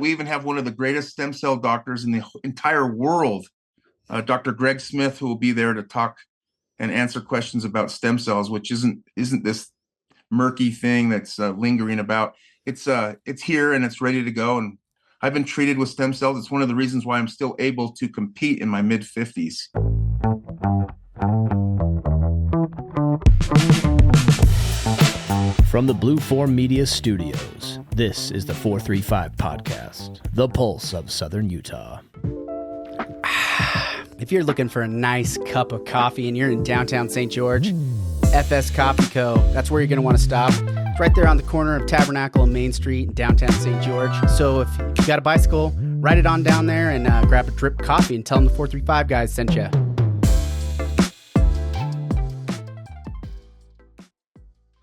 We even have one of the greatest stem cell doctors in the entire world, Dr. Greg Smith, who will be there to talk and answer questions about stem cells, which isn't this murky thing that's lingering about. It's here and it's ready to go. And I've been treated with stem cells. It's one of the reasons why I'm still able to compete in my mid-50s. From the Blue Form Media Studios, this is the 435 Podcast, the pulse of Southern Utah. If you're looking for a nice cup of coffee and you're in downtown St. George, FS Coffee Co., that's where you're going to want to stop. It's right there on the corner of Tabernacle and Main Street in downtown St. George. So if you got a bicycle, ride it on down there and grab a drip coffee and tell them the 435 guys sent you.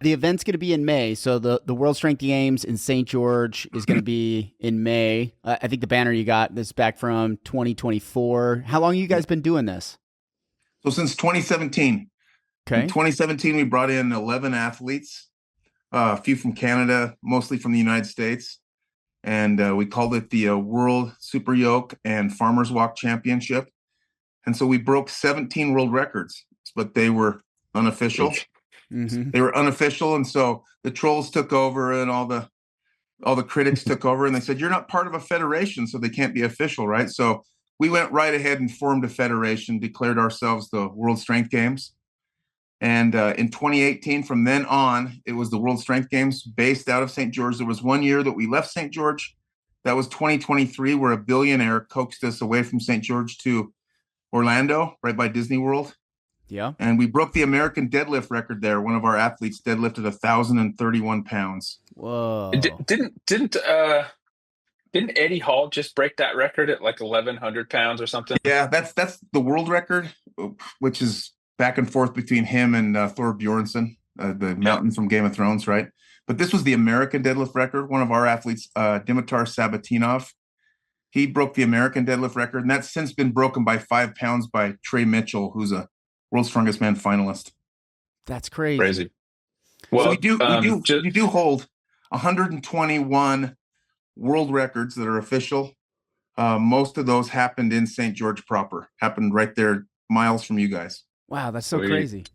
The event's going to be in May, so the World Strength Games in St. George is going to be in May. I think the banner you got this back from 2024. How long have you guys been doing this? So since 2017. Okay. In 2017, we brought in 11 athletes, a few from Canada, mostly from the United States, and we called it the World Super Yoke and Farmers Walk Championship. And so we broke 17 world records, but they were unofficial. Mm-hmm. They were unofficial, and so the trolls took over, and all the critics took over, and they said, "You're not part of a federation, so they can't be official, right?" So we went right ahead and formed a federation, declared ourselves the World Strength Games, and in 2018, from then on, it was the World Strength Games based out of St. George. There was one year that we left St. George. That was 2023, where a billionaire coaxed us away from St. George to Orlando, right by Disney World. Yeah. And we broke the American deadlift record there. One of our athletes deadlifted 1,031 pounds. Whoa. Didn't Eddie Hall just break that record at like 1,100 pounds or something? Yeah, that's the world record, which is back and forth between him and Thor Bjornsson, the mountain from Game of Thrones, right? But this was the American deadlift record. One of our athletes, Dimitar Sabatinov, he broke the American deadlift record, and that's since been broken by 5 pounds by Trey Mitchell, who's a World's Strongest Man finalist. That's crazy. Well, so we do hold 121 world records that are official. Most of those happened in St. George proper. Happened right there, miles from you guys. Wow, that's so crazy.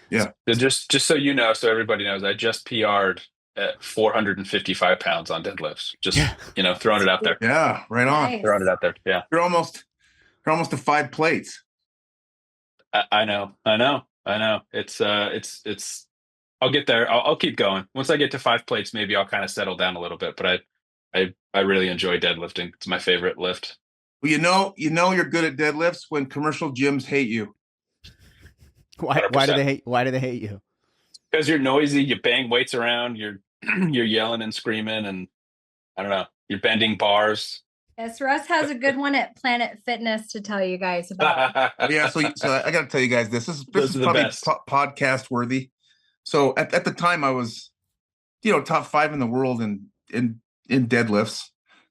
Yeah. Just so you know, so everybody knows, I just PR'd at 455 pounds on deadlifts. Just throwing it out there. Yeah, right on. Nice. Throwing it out there. Yeah. You're almost to 5 plates. I know. It's I'll get there. I'll keep going. Once I get to 5 plates, maybe I'll kind of settle down a little bit, but I really enjoy deadlifting. It's my favorite lift. Well, you're good at deadlifts when commercial gyms hate you. Why do they hate you? Because you're noisy, you bang weights around, you're yelling and screaming, and I don't know, you're bending bars. Yes, Russ has a good one at Planet Fitness to tell you guys about. Yeah, so I got to tell you guys this is probably podcast worthy. So at the time I was, top 5 in the world in deadlifts.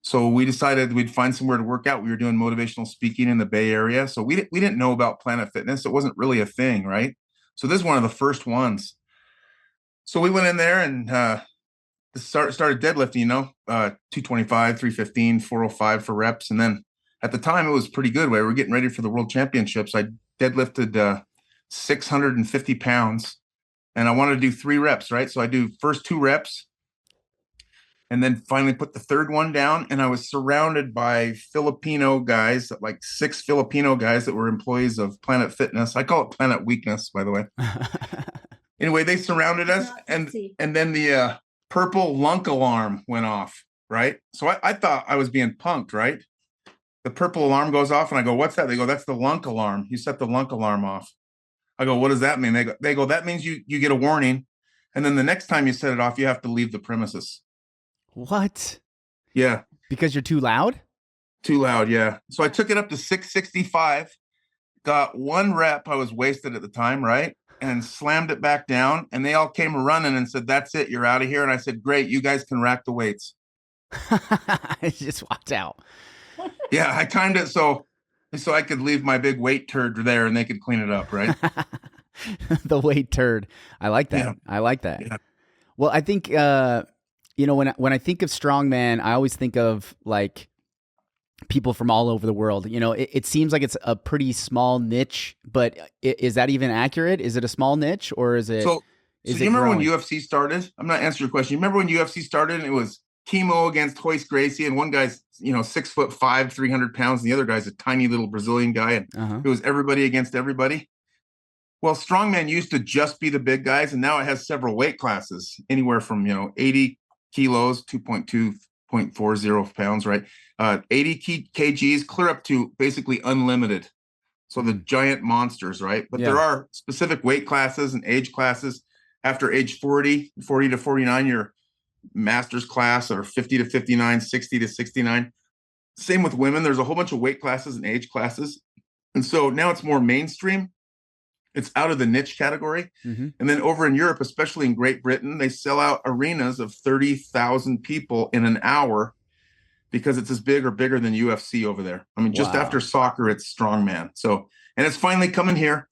So we decided we'd find somewhere to work out. We were doing motivational speaking in the Bay Area, so we didn't know about Planet Fitness. It wasn't really a thing, right? So this is one of the first ones. So we went in there and started deadlifting, 225, 315, 405 for reps. And then at the time it was pretty good. We were getting ready for the World Championships. I deadlifted 650 pounds and I wanted to do 3 reps, right? So I do first 2 reps and then finally put the third one down. And I was surrounded by Filipino guys, like 6 Filipino guys that were employees of Planet Fitness. I call it Planet Weakness, by the way. Anyway, they surrounded us and then the purple lunk alarm went off, right? So I thought I was being punked, right? The purple alarm goes off and I go, "What's that?" They go, "That's the lunk alarm. You set the lunk alarm off." I go, "What does that mean?" They go, "That means you get a warning. And then the next time you set it off, you have to leave the premises." What? Yeah. Because you're too loud? Too loud, yeah. So I took it up to 665, got 1 rep. I was wasted at the time, right? And slammed it back down. And they all came running and said, "That's it. You're out of here." And I said, "Great. You guys can rack the weights." I just walked out. Yeah, I timed it so I could leave my big weight turd there and they could clean it up, right? The weight turd. I like that. Yeah. I like that. Yeah. Well, I think you know, when I think of strongman, I always think of like people from all over the world. You know, it seems like it's a pretty small niche, but is that even accurate? Is it a small niche, or is it? So you remember when UFC started? I'm not answering your question. You remember when UFC started and it was Chemo against Hoist Gracie, and one guy's 6'5", 300 pounds, and the other guy's a tiny little Brazilian guy, and it was everybody against everybody. Well, strongman used to just be the big guys, and now it has several weight classes, anywhere from 80 kilos, 2.40 pounds, right? 80 kgs, clear up to basically unlimited. So the giant monsters, right? But there are specific weight classes and age classes. After age 40 to 49, your master's class, or 50 to 59, 60 to 69. Same with women. There's a whole bunch of weight classes and age classes. And so now it's more mainstream. It's out of the niche category. And then over in Europe, especially in Great Britain, they sell out arenas of 30,000 people in an hour because it's as big or bigger than UFC over there. I mean, just after soccer, it's strongman. So, and it's finally coming here.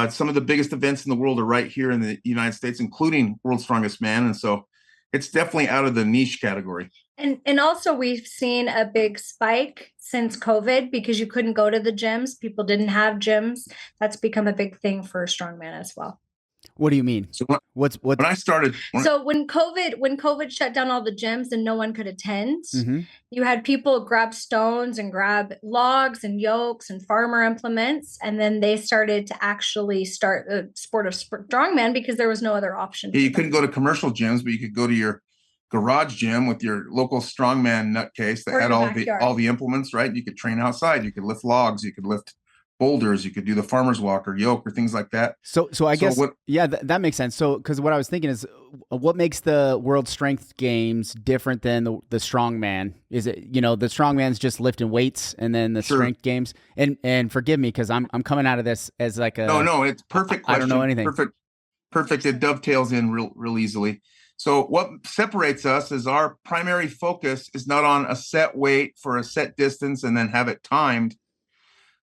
Some of the biggest events in the world are right here in the United States, including World's Strongest Man. And so it's definitely out of the niche category. And also we've seen a big spike since COVID because you couldn't go to the gyms. People didn't have gyms. That's become a big thing for strongman as well. What do you mean? So when I started, when COVID shut down all the gyms and no one could attend, you had people grab stones and grab logs and yokes and farmer implements, and then they started to actually start the sport of strongman because there was no other option. You couldn't go to commercial gyms, but you could go to your garage gym with your local strongman nutcase that had all the implements, right? You could train outside. You could lift logs. You could lift boulders. You could do the farmer's walk or yoke or things like that. So I guess that makes sense. So because what I was thinking is, what makes the World Strength Games different than the strongman? Is it the strongman's just lifting weights, and then the strength games? And forgive me because I'm coming out of this as like a no, it's perfect question. I don't know anything. Perfect. It dovetails in real easily. So what separates us is our primary focus is not on a set weight for a set distance and then have it timed.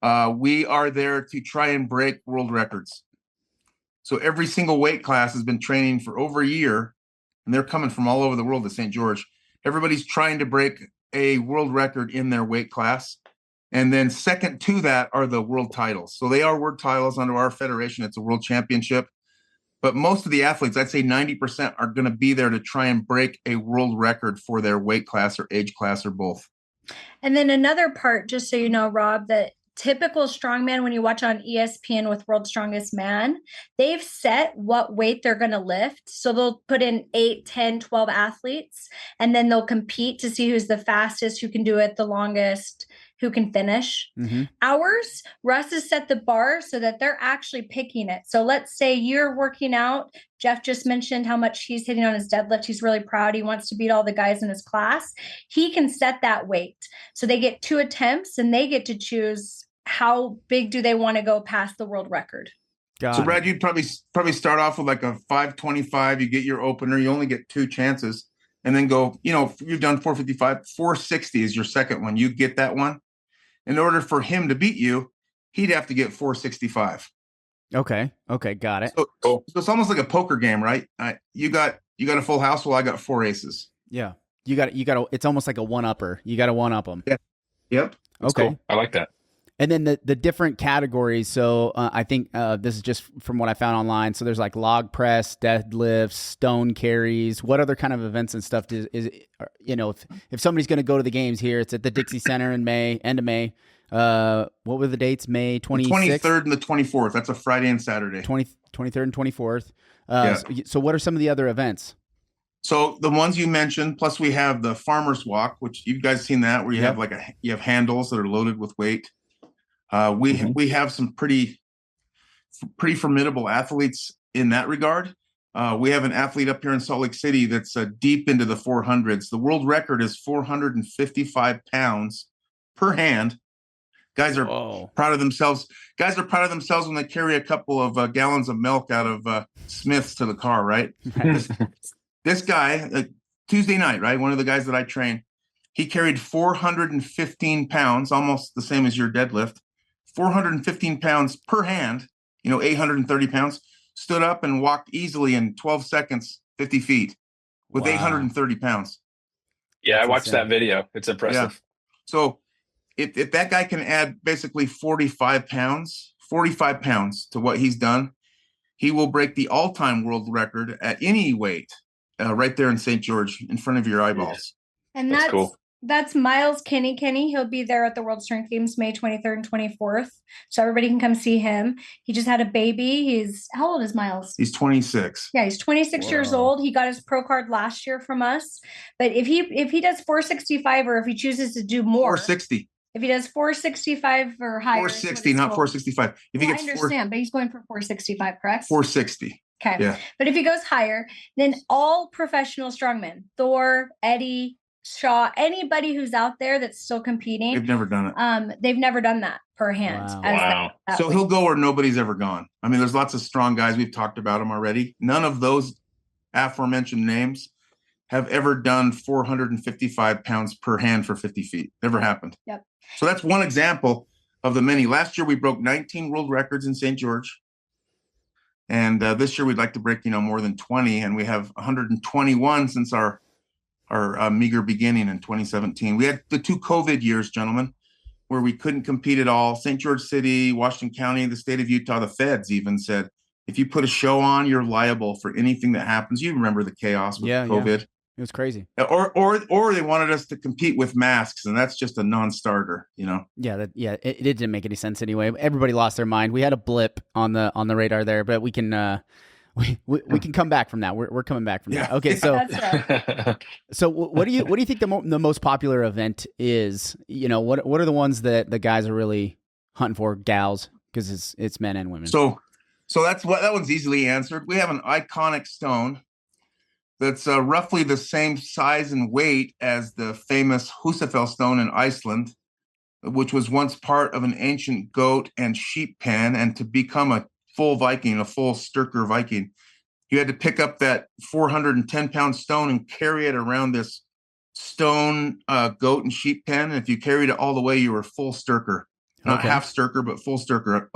We are there to try and break world records. So every single weight class has been training for over a year, and they're coming from all over the world to St. George. Everybody's trying to break a world record in their weight class. And then second to that are the world titles. So they are world titles under our federation. It's a world championship. But most of the athletes, I'd say 90%, are going to be there to try and break a world record for their weight class or age class or both. And then another part, just so you know, Rob, that typical strongman, when you watch on ESPN with World's Strongest Man, they've set what weight they're going to lift. So they'll put in 8, 10, 12 athletes, and then they'll compete to see who's the fastest, who can do it the longest, who can finish. Ours, Russ has set the bar so that they're actually picking it. So let's say you're working out. Jeff just mentioned how much he's hitting on his deadlift. He's really proud. He wants to beat all the guys in his class. He can set that weight. So they get 2 attempts and they get to choose how big do they want to go past the world record. So Brad, you'd probably start off with like a 525. You get your opener. You only get 2 chances, and then go. You've done 455. 460 is your second one. You get that one. In order for him to beat you, he'd have to get 465. Okay, got it. So it's almost like a poker game, right? You got a full house. Well, I got 4 aces. Yeah, you got. It's almost like a one-upper. You got to one-up them. Yeah. Yep. That's okay. Cool. I like that. And then the different categories. So I think this is just from what I found online. So there's like log press, deadlifts, stone carries. What other kind of events and stuff if somebody's going to go to the games here, it's at the Dixie Center in end of May. What were the dates? May 26th? 23rd and the 24th. That's a Friday and Saturday. 23rd and 24th. So what are some of the other events? So the ones you mentioned, plus we have the farmer's walk, which you guys seen that, where you have you have handles that are loaded with weight. We have some pretty formidable athletes in that regard. We have an athlete up here in Salt Lake City that's deep into the 400s. The world record is 455 pounds per hand. Guys are proud of themselves. Guys are proud of themselves when they carry a couple of gallons of milk out of Smith's to the car, right? This guy, Tuesday night, right? One of the guys that I train, he carried 415 pounds, almost the same as your deadlift. 415 pounds per hand, 830 pounds, stood up and walked easily in 12 seconds, 50 feet. with 830 pounds. Yeah, That's I watched insane. that video. It's impressive. Yeah. So if that guy can add basically 45 pounds to what he's done, he will break the all-time world record at any weight right there in St. George in front of your eyeballs. And That's cool. That's Miles Kenny. He'll be there at the World Strength Games May 23rd and 24th. So everybody can come see him. He just had a baby. How old is Miles? He's 26. Yeah, he's 26 years old. He got his pro card last year from us. But if he does 465, or if he chooses to do more, 460. If he does 465 or higher, 460, not 465. If he gets I understand, but he's going for 465, correct? 460. Okay. Yeah. But if he goes higher, then all professional strongmen, Thor, Eddie, Shaw, anybody who's out there that's still competing, They've never done it. They've never done that per hand. Wow. So he'll go where nobody's ever gone. I mean, there's lots of strong guys. We've talked about them already. None of those aforementioned names have ever done 455 pounds per hand for 50 feet. Never happened. Yep. So that's one example of the many. Last year, we broke 19 world records in St. George. And this year, we'd like to break, more than 20. And we have 121 since our meager beginning in 2017. We had the 2 COVID years, gentlemen, where we couldn't compete at all. St. George City, Washington County, the state of Utah, the feds even said, if you put a show on, you're liable for anything that happens. You remember the chaos with COVID. Yeah. It was crazy. Or they wanted us to compete with masks, and that's just a non-starter, Yeah, it didn't make any sense anyway. Everybody lost their mind. We had a blip on the radar there, but we can we can come back from that. We're coming back from that. Okay, so so what do you think the most popular event is? What are the ones that the guys are really hunting for, gals, because it's men and women. So that one's easily answered. We have an iconic stone that's roughly the same size and weight as the famous Husafell stone in Iceland, which was once part of an ancient goat and sheep pen. And to become a full Viking, a full Sturker Viking, you had to pick up that 410-pound stone and carry it around this stone goat and sheep pen. And if you carried it all the way, you were full Sturker. Not half Sturker, but full Sturker,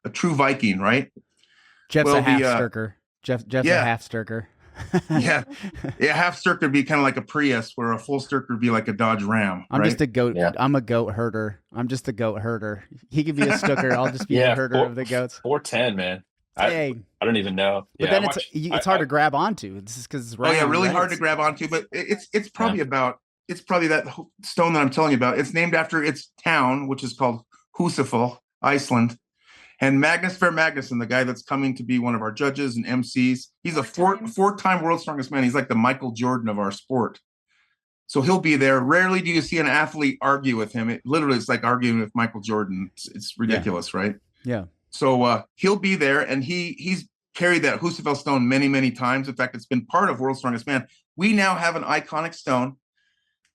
a true Viking, right? Jeff's a half Sturker. Jeff's a half Sturker. yeah, half Sturker would be kind of like a Prius, where a full Sturker would be like a Dodge Ram. I'm just a goat. Yeah. I'm a goat herder. He could be a Stucker. I'll just be a herder of the goats. 410, man. I don't even know. But then it's hard to grab onto. This is because it's round, really hard to grab onto. But it's probably that stone that I'm telling you about. It's named after its town, which is called Husafell, Iceland. And Magnus Fair Magnusson, the guy that's coming to be one of our judges and MCs, he's a four-time world's strongest man. He's like the Michael Jordan of our sport. So he'll be there. Rarely do you see an athlete argue with him. It's like arguing with Michael Jordan. It's ridiculous, right? Yeah. So he'll be there, and he's carried that Husafell stone many, many times. In fact, it's been part of World's Strongest Man. We now have an iconic stone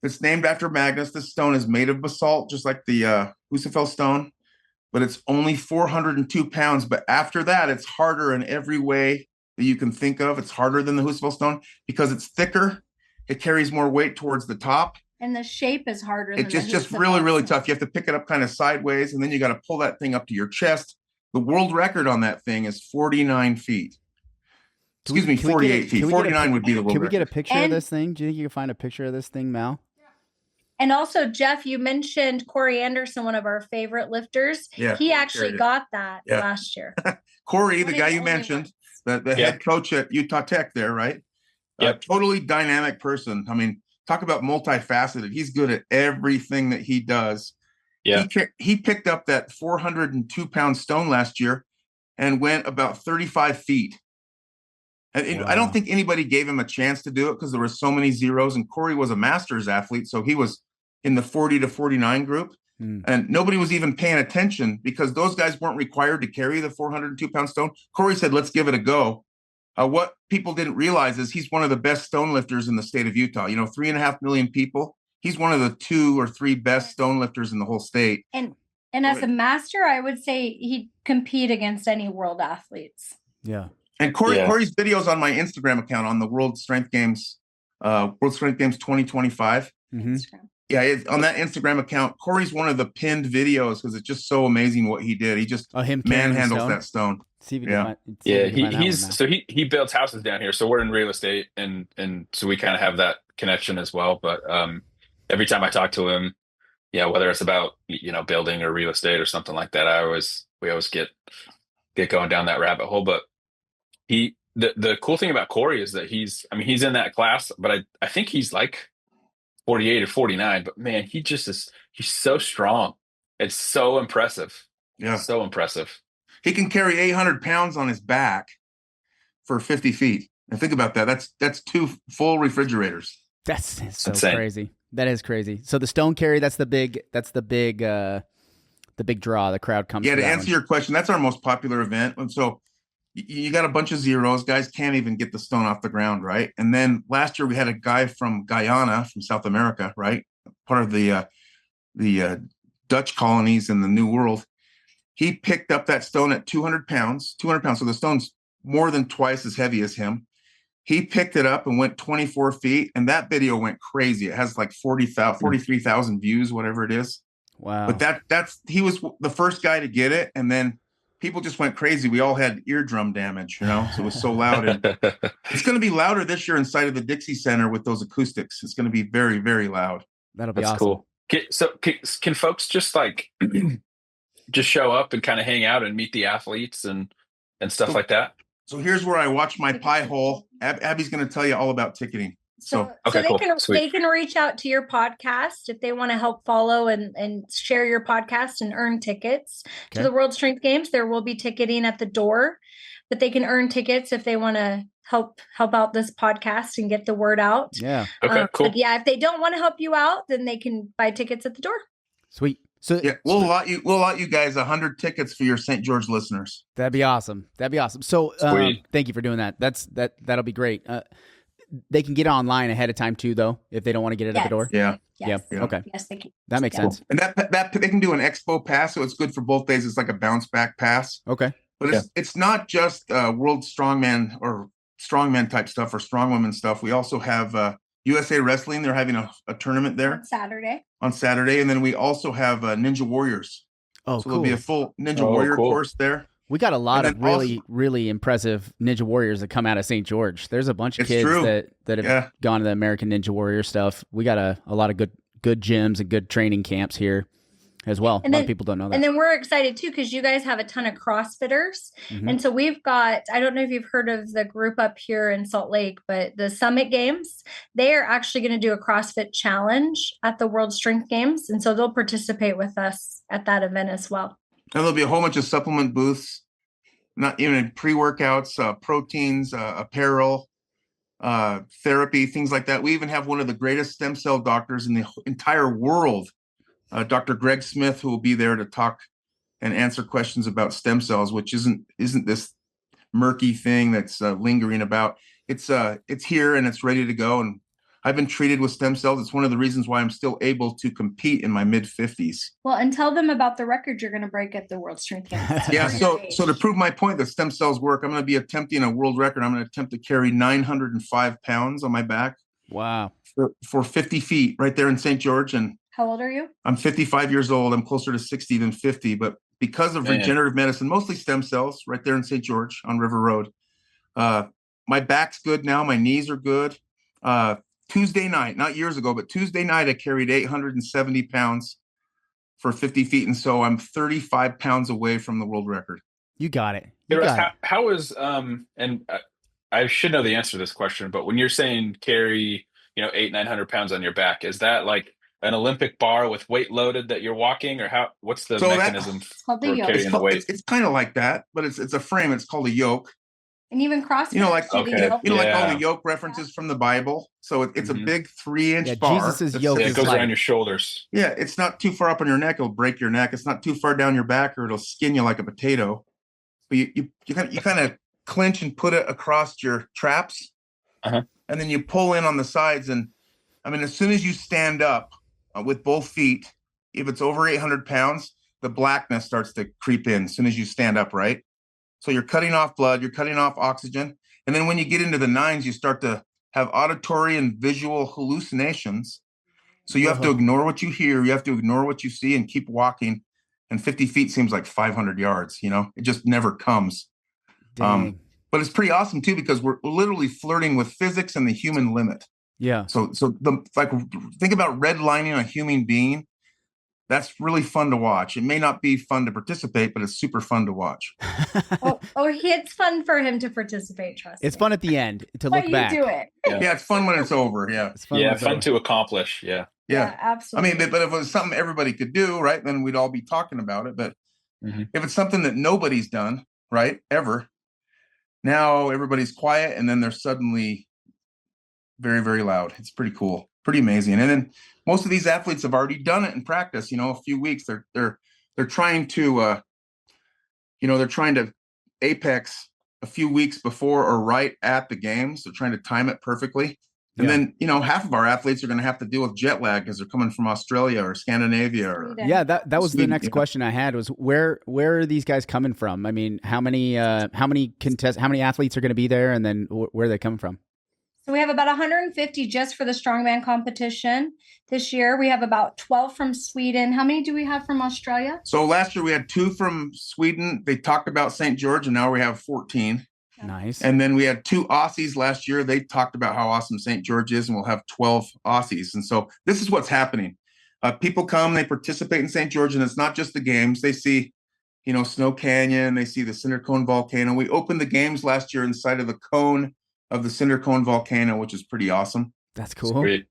that's named after Magnus. This stone is made of basalt, just like the Husafell stone, but it's only 402 pounds. But after that, it's harder in every way that you can think of. It's harder than the Husafell stone because it's thicker. It carries more weight towards the top. And the shape is harder. It's just really, really tough. You have to pick it up kind of sideways, and then you got to pull that thing up to your chest. The world record on that thing is 49 feet. Excuse me, 48 feet. 49 would be the world record. Can we get a picture of this thing? Do you think you can find a picture of this thing, Mal? And also, Jeff, you mentioned Corey Anderson, one of our favorite lifters. Yeah, he actually got that last year. Corey, the guy you mentioned, the head coach at Utah Tech there, right? Yep. Totally dynamic person. I mean, talk about multifaceted. He's good at everything that he does. Yeah. He picked up that 402-pound stone last year and went about 35 feet. And wow. I don't think anybody gave him a chance to do it because there were so many zeros. And Corey was a master's athlete, so he was in the 40 to 49 group. And nobody was even paying attention because those guys weren't required to carry the 402-pound stone. Corey said, let's give it a go. What people didn't realize is he's one of the best stone lifters in the state of Utah. 3.5 million people. He's one of the 2 or 3 best stone lifters in the whole state. And as a master, I would say he'd compete against any world athletes. Yeah. And Corey's videos on my Instagram account on the World Strength Games 2025. Mm-hmm. Yeah, on that Instagram account, Corey's one of the pinned videos because it's just so amazing what he did. He just him manhandles that stone. See if you yeah. He builds houses down here, so we're in real estate, and so we kind of have that connection as well. But every time I talk to him, whether it's about building or real estate or something like that, we always get going down that rabbit hole. But the cool thing about Corey is that he's in that class, but I think he's like 48 or 49, but man, he's so strong. It's so impressive. Yeah. So impressive. He can carry 800 pounds on his back for 50 feet. And think about that. That's 2 full refrigerators. That's so insane. Crazy. That is crazy. So the stone carry, that's the big draw. The crowd comes. Yeah. To answer your question, that's our most popular event. And so you got a bunch of zeros. Guys can't even get the stone off the ground, right? And then last year we had a guy from Guyana, from South America, right? Part of the Dutch colonies in the New World. He picked up that stone at 200 pounds. So the stone's more than twice as heavy as him. He picked it up and went 24 feet, and that video went crazy. It has like 43,000 views, whatever it is. Wow! But he was the first guy to get it, and then people just went crazy. We all had eardrum damage, so it was so loud. And it's going to be louder this year inside of the Dixie Center with those acoustics. It's going to be very, very loud. That'll be awesome. Cool. So can folks just just show up and kind of hang out and meet the athletes and stuff like that? So here's where I watch my pie hole. Abby's going to tell you all about ticketing. So they can reach out to your podcast if they want to help follow and share your podcast and earn tickets to the World Strength Games. There will be ticketing at the door, but they can earn tickets if they want to help out this podcast and get the word out. Yeah. Okay, cool. If they don't want to help you out, then they can buy tickets at the door. Sweet. So we'll allot you guys 100 tickets for your St. George listeners. That'd be awesome. So thank you for doing that. That'll be great. They can get it online ahead of time too, though, if they don't want to get it at the door. Yeah. Yes. Yeah. Okay. Yes, they can. That makes sense. And that they can do an expo pass, so it's good for both days. It's like a bounce back pass. Okay. But it's not just World Strongman or Strongman type stuff or Strongwoman stuff. We also have USA Wrestling. They're having a tournament there on Saturday, and then we also have Ninja Warriors. Oh, so cool. There'll be a full Ninja Warrior course there. We got a lot of really impressive Ninja Warriors that come out of St. George. There's a bunch of kids that have gone to the American Ninja Warrior stuff. We got a lot of good gyms and good training camps here as well. A lot of people don't know that. And then we're excited too because you guys have a ton of CrossFitters. Mm-hmm. And so we've got, I don't know if you've heard of the group up here in Salt Lake, but the Summit Games, they are actually going to do a CrossFit challenge at the World Strength Games. And so they'll participate with us at that event as well. And there'll be a whole bunch of supplement booths, not even pre-workouts, proteins, apparel, therapy, things like that. We even have one of the greatest stem cell doctors in the entire world, Dr. Greg Smith, who will be there to talk and answer questions about stem cells, which isn't this murky thing that's lingering about. It's here and it's ready to go. And I've been treated with stem cells. It's one of the reasons why I'm still able to compete in my mid-50s. Well, and tell them about the record you're going to break at the World Strength Games. Yeah, so to prove my point that stem cells work, I'm going to be attempting a world record. I'm going to attempt to carry 905 pounds on my back. Wow. For 50 feet right there in St. George. And how old are you? I'm 55 years old. I'm closer to 60 than 50. But because of regenerative medicine, mostly stem cells right there in St. George on River Road, my back's good now. My knees are good. Tuesday night, not years ago, but Tuesday night, I carried 870 pounds for 50 feet. And so I'm 35 pounds away from the world record. You got it. How is, and I should know the answer to this question, but when you're saying carry, 900 pounds on your back, is that like an Olympic bar with weight loaded that you're walking, or what's the mechanism for carrying the weight? It's kind of like that, but it's a frame. It's called a yoke. And even CrossFit. Like all the yoke references from the Bible. So it's a big 3-inch bar. Jesus' yoke it goes around your shoulders. Yeah, it's not too far up on your neck. It'll break your neck. It's not too far down your back, or it'll skin you like a potato. But you kind of clinch and put it across your traps, and then you pull in on the sides. And as soon as you stand up with both feet, if it's over 800 pounds, the blackness starts to creep in as soon as you stand up, right? So you're cutting off blood, you're cutting off oxygen. And then when you get into the 9s, you start to have auditory and visual hallucinations. So you have to ignore what you hear, you have to ignore what you see, and keep walking. And 50 feet seems like 500 yards. It just never comes. Dang. But it's pretty awesome too, because we're literally flirting with physics and the human limit. Yeah. So think about redlining a human being. That's really fun to watch. It may not be fun to participate, but it's super fun to watch. It's fun for him to participate. Trust It's me. fun at the end to look back. You do it. Yeah, it's fun when it's over. Yeah, it's fun. Fun to accomplish. Yeah, absolutely. I mean, but if it was something everybody could do, right, then we'd all be talking about it. But if it's something that nobody's done, right, ever, now everybody's quiet, and then they're suddenly very, very loud. It's pretty cool, pretty amazing. And then most of these athletes have already done it in practice. A few weeks. They're trying to, they're trying to apex a few weeks before or right at the games. They're trying to time it perfectly. And then, half of our athletes are going to have to deal with jet lag because they're coming from Australia or Scandinavia. That was Sweden, the next question I had was where are these guys coming from? I mean, how many athletes are going to be there, and then where are they coming from? So we have about 150 just for the strongman competition this year. We have about 12 from Sweden. How many do we have from Australia? So last year we had 2 from Sweden. They talked about St. George, and now we have 14. Nice. And then we had 2 Aussies last year. They talked about how awesome St. George is, and we'll have 12 Aussies. And so this is what's happening. People come, they participate in St. George, and it's not just the games. They see, Snow Canyon. They see the Cinder Cone Volcano. We opened the games last year inside of the cone of the Cinder Cone Volcano, which is pretty awesome. That's cool. Great.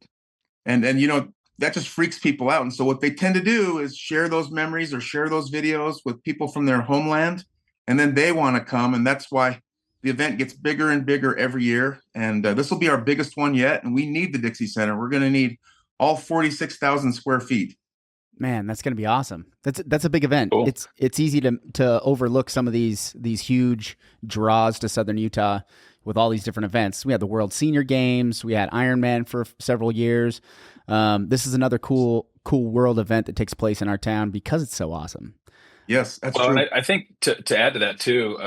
And that just freaks people out. And so what they tend to do is share those memories or share those videos with people from their homeland, and then they want to come. And that's why the event gets bigger and bigger every year. And this will be our biggest one yet. And we need the Dixie Center. We're going to need all 46,000 square feet. Man, that's going to be awesome. That's a big event. Cool. It's easy to overlook some of these huge draws to Southern Utah with all these different events. We had the World Senior Games. We had Ironman for several years. This is another cool world event that takes place in our town because it's so awesome. Yes, that's true. And I think to add to that too,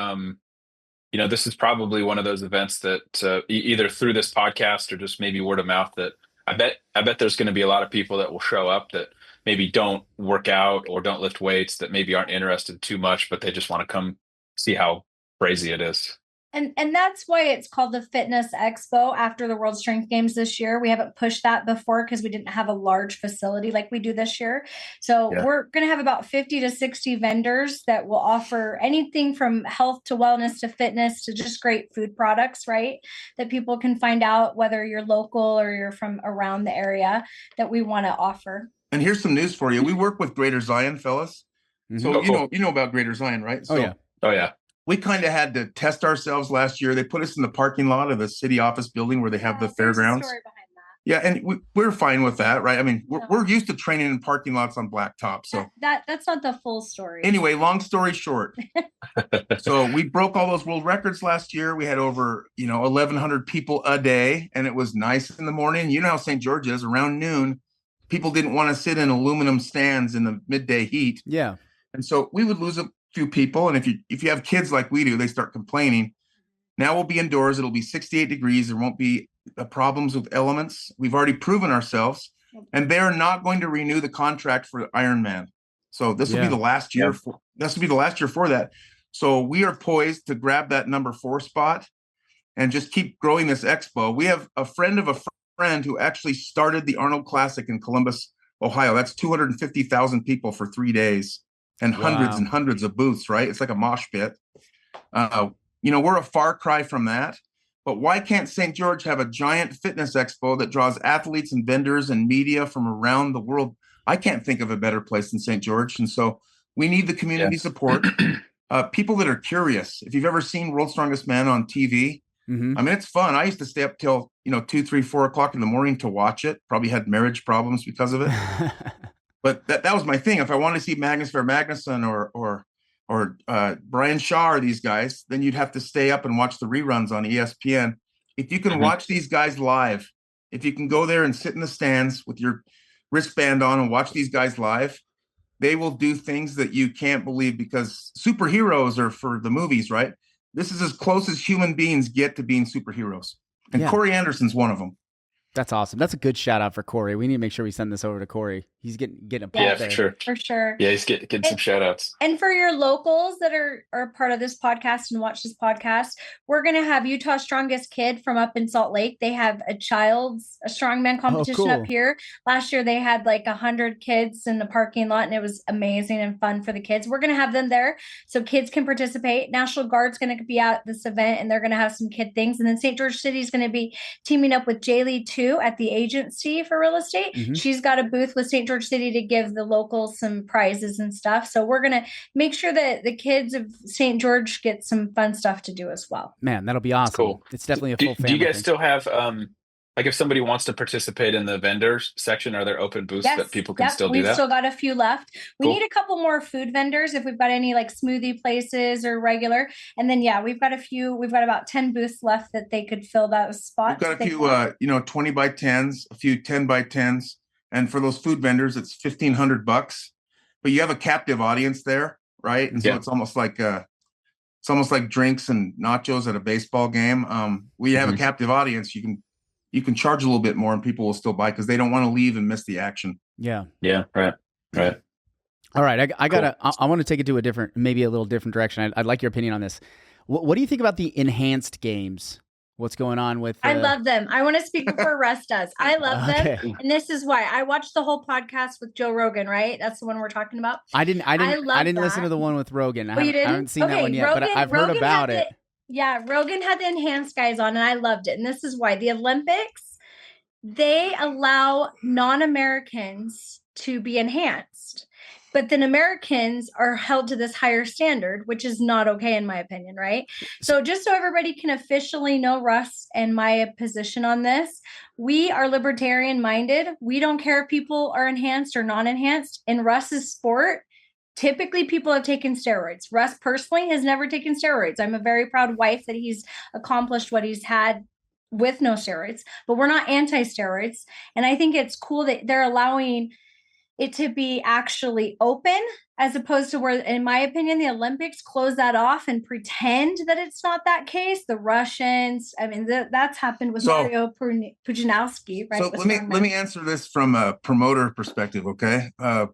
this is probably one of those events that either through this podcast or just maybe word of mouth that I bet there's going to be a lot of people that will show up that maybe don't work out or don't lift weights, that maybe aren't interested too much, but they just want to come see how crazy it is. And that's why it's called the Fitness Expo after the World Strength Games this year. We haven't pushed that before because we didn't have a large facility like we do this year. So we're going to have about 50 to 60 vendors that will offer anything from health to wellness to fitness to just great food products, right? That people can find out whether you're local or you're from around the area that we want to offer. And here's some news for you. We work with Greater Zion, fellas. So you know about Greater Zion, right? So, Oh yeah. We kind of had to test ourselves last year. They put us in the parking lot of the city office building where they have the fairgrounds. Story behind that. Yeah, and we're fine with that, right? I mean, we're used to training in parking lots on blacktop. So that's not the full story. Anyway, long story short, so we broke all those world records last year. We had over 1,100 people a day, and it was nice in the morning. You know how St. George is. Around noon, people didn't want to sit in aluminum stands in the midday heat. Yeah, and so we would lose a few people, and if you have kids like we do, they start complaining. Now we'll be indoors. It'll be 68 degrees. There won't be problems with elements. We've already proven ourselves, and they're not going to renew the contract for Ironman. So this will be the last year. This will be the last year for that. So we are poised to grab that number 4 spot and just keep growing this expo. We have a friend of a friend who actually started the Arnold Classic in Columbus, Ohio. That's 250,000 people for 3 days. And hundreds and hundreds of booths, right? It's like a mosh pit. We're a far cry from that. But why can't St. George have a giant fitness expo that draws athletes and vendors and media from around the world? I can't think of a better place than St. George. And so we need the community support. People that are curious. If you've ever seen World's Strongest Man on TV, I mean, it's fun. I used to stay up till 2, 3, 4 o'clock in the morning to watch it. Probably had marriage problems because of it. But that was my thing. If I wanted to see Magnus Magnuson or Brian Shaw or these guys, then you'd have to stay up and watch the reruns on ESPN. If you can watch these guys live, if you can go there and sit in the stands with your wristband on and watch these guys live, they will do things that you can't believe, because superheroes are for the movies, right? This is as close as human beings get to being superheroes. And Corey Anderson's one of them. That's awesome. That's a good shout out for Corey. We need to make sure we send this over to Corey. He's getting a pop there. For sure. Yeah, he's getting some shout outs. And for your locals that are part of this podcast and watch this podcast, we're going to have Utah's Strongest Kid from up in Salt Lake. They have a strongman competition up here. Last year, they had like 100 kids in the parking lot, and it was amazing and fun for the kids. We're going to have them there so kids can participate. National Guard's going to be at this event, and they're going to have some kid things. And then St. George City is going to be teaming up with Jaylee too at the Agency for Real Estate. Mm-hmm. She's got a booth with St. George City to give the locals some prizes and stuff. So we're going to make sure that the kids of St. George get some fun stuff to do as well. Man, that'll be awesome. Cool. It's definitely a full family. Do you guys still have, like if somebody wants to participate in the vendors section, are there open booths that people can still do that? We've still got a few left. We need a couple more food vendors if we've got any like smoothie places or regular. And then, we've got about 10 booths left that they could fill those spots. We've got a few, 20 by 10s, a few 10 by 10s. And for those food vendors, it's $1,500. But you have a captive audience there, right? And so it's almost like drinks and nachos at a baseball game. We have a captive audience. You can charge a little bit more, and people will still buy because they don't want to leave and miss the action. Yeah. Yeah. Right. All right. I want to take it to maybe a little different direction. I'd like your opinion on this. What do you think about the enhanced games? What's going on with? I love them. I want to speak before Russ does. I love them, and this is why I watched the whole podcast with Joe Rogan. Right, that's the one we're talking about. I didn't listen to the one with Rogan. You didn't? I haven't seen that one yet, but I've heard about it. Rogan had the enhanced guys on, and I loved it. And this is why the Olympics, they allow non-Americans to be enhanced. But then Americans are held to this higher standard, which is not okay, in my opinion, right? So just so everybody can officially know Russ and my position on this, we are libertarian-minded. We don't care if people are enhanced or non-enhanced. In Russ's sport, typically people have taken steroids. Russ personally has never taken steroids. I'm a very proud wife that he's accomplished what he's had with no steroids, but we're not anti-steroids. And I think it's cool that they're allowing it to be actually open, as opposed to where, in my opinion, the Olympics close that off and pretend that it's not that case. The Russians, I mean, that's happened with Mario Pujanowski, right? So let me answer this from a promoter perspective, okay?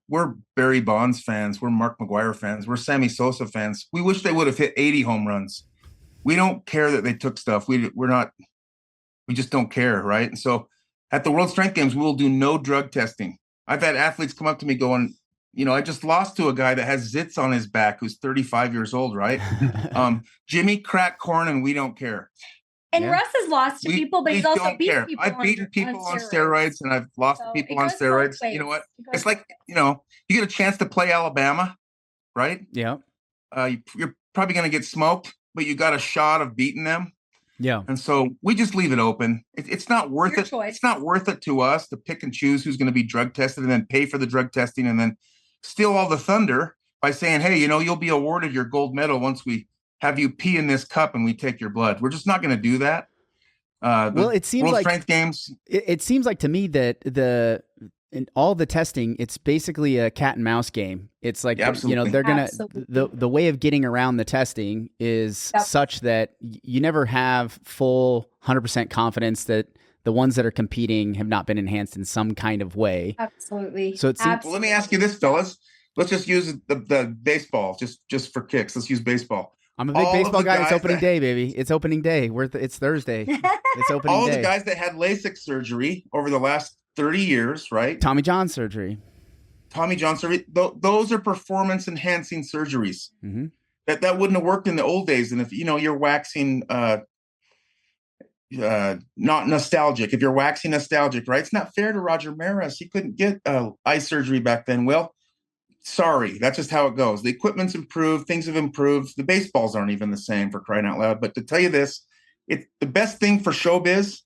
We're Barry Bonds fans. We're Mark McGwire fans. We're Sammy Sosa fans. We wish they would have hit 80 home runs. We don't care that they took stuff. We just don't care, right? And so at the World Strength Games, we will do no drug testing. I've had athletes come up to me going, I just lost to a guy that has zits on his back who's 35 years old, right? Jimmy cracked corn and we don't care. And Russ has lost to people, but he's also beaten people. I've beaten people on steroids and I've lost to people on steroids. You know what? It's like, you get a chance to play Alabama, right? Yeah. You're probably going to get smoked, but you got a shot of beating them. Yeah. And so we just leave it open. It's not worth it. It's not worth it to us to pick and choose who's going to be drug tested and then pay for the drug testing and then steal all the thunder by saying, hey, you'll be awarded your gold medal once we have you pee in this cup and we take your blood. We're just not going to do that. It seems World like Strength Games. It seems like to me that in all the testing, it's basically a cat and mouse game. It's like, they're going to, the way of getting around the testing is such that you never have full 100% confidence that the ones that are competing have not been enhanced in some kind of way. Absolutely. So it seems, well, let me ask you this, fellas. Let's just use the baseball, just for kicks. Let's use baseball. I'm a big baseball guy. It's opening day, baby. It's opening day. It's Thursday. It's opening day. All the guys that had LASIK surgery over the last 30 years, right? Tommy John surgery. Those are performance enhancing surgeries. Mm-hmm. That wouldn't have worked in the old days. And if you're waxing not nostalgic, if you're waxing nostalgic, right? It's not fair to Roger Maris. He couldn't get eye surgery back then. Well, sorry, that's just how it goes. The equipment's improved, things have improved. The baseballs aren't even the same, for crying out loud. But to tell you this, the best thing for showbiz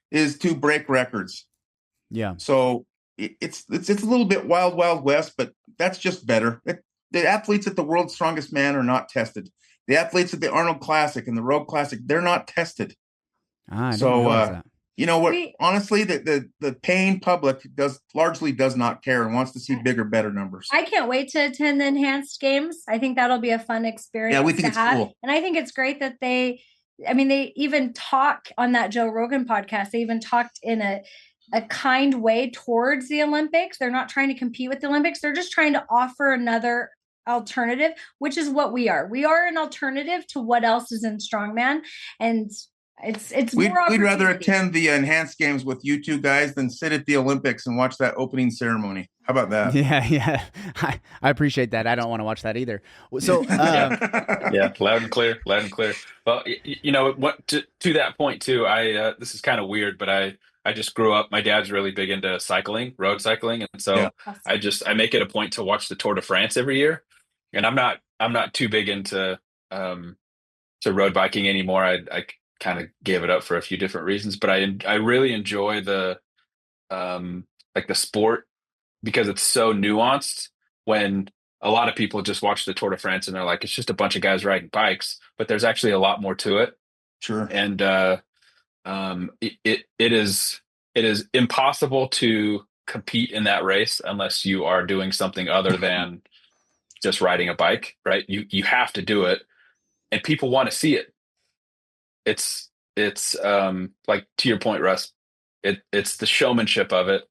is to break records. Yeah. So it's a little bit wild west, but that's just better. The athletes at the World's Strongest Man are not tested. The athletes at the Arnold Classic and the Rogue Classic, they're not tested. That. You know what? Honestly, the paying public largely does not care and wants to see bigger, better numbers. I can't wait to attend the enhanced games. I think that'll be a fun experience. Yeah, we think it's cool. And I think it's great that they I mean, they even talk on that Joe Rogan podcast. They even talked in a kind way towards the Olympics. They're not trying to compete with the Olympics. They're just trying to offer another alternative, which is what we are. We are an alternative to what else is in strongman. And we'd rather attend the enhanced games with you two guys than sit at the Olympics and watch that opening ceremony. How about that? Yeah. I appreciate that. I don't want to watch that either. So yeah, loud and clear. Well, what to that point too, this is kind of weird, but I just grew up, my dad's really big into cycling, road cycling, and so I make it a point to watch the Tour de France every year. And I'm not too big into to road biking anymore. I kind of gave it up for a few different reasons, but I really enjoy the like the sport because it's so nuanced. When a lot of people just watch the Tour de France and they're like, it's just a bunch of guys riding bikes, but there's actually a lot more to it. Sure. And it is impossible to compete in that race unless you are doing something other than just riding a bike, right? You have to do it, and people want to see it. It's like, to your point, Russ, it's the showmanship of it.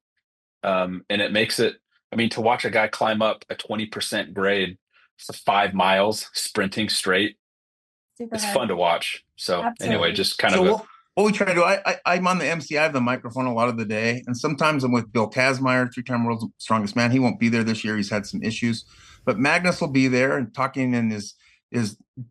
And it makes it, I mean, to watch a guy climb up a 20% grade for 5 miles sprinting straight, it's fun to watch. So anyway, just kind of what we try to do, I'm on the MC. I have the microphone a lot of the day, and sometimes I'm with Bill Kazmaier, 3-time world's strongest man. He won't be there this year. He's had some issues, but Magnus will be there and talking in his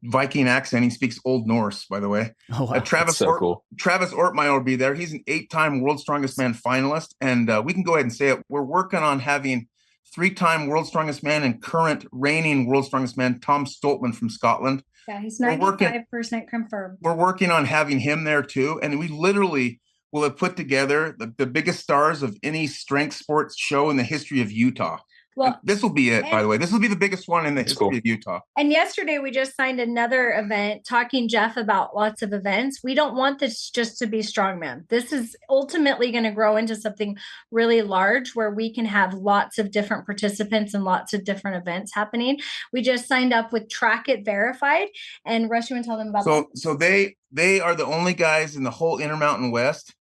Viking accent. He speaks Old Norse, by the way. Oh, wow. Travis Ortmeyer will be there. He's an 8-time world's strongest man finalist, and we can go ahead and say it. We're working on having 3-time world's strongest man and current reigning world's strongest man Tom Stoltman from Scotland. Yeah, he's 95% confirmed. We're working on having him there too, and we literally will have put together the biggest stars of any strength sports show in the history of Utah. Well, this will be it, by the way. This will be the biggest one in the history of Utah. And yesterday we just signed another event, talking, Jeff, about lots of events. We don't want this just to be strongman. This is ultimately going to grow into something really large where we can have lots of different participants and lots of different events happening. We just signed up with Track It Verified. And Russ, you want to tell them about that? So they are the only guys in the whole Intermountain West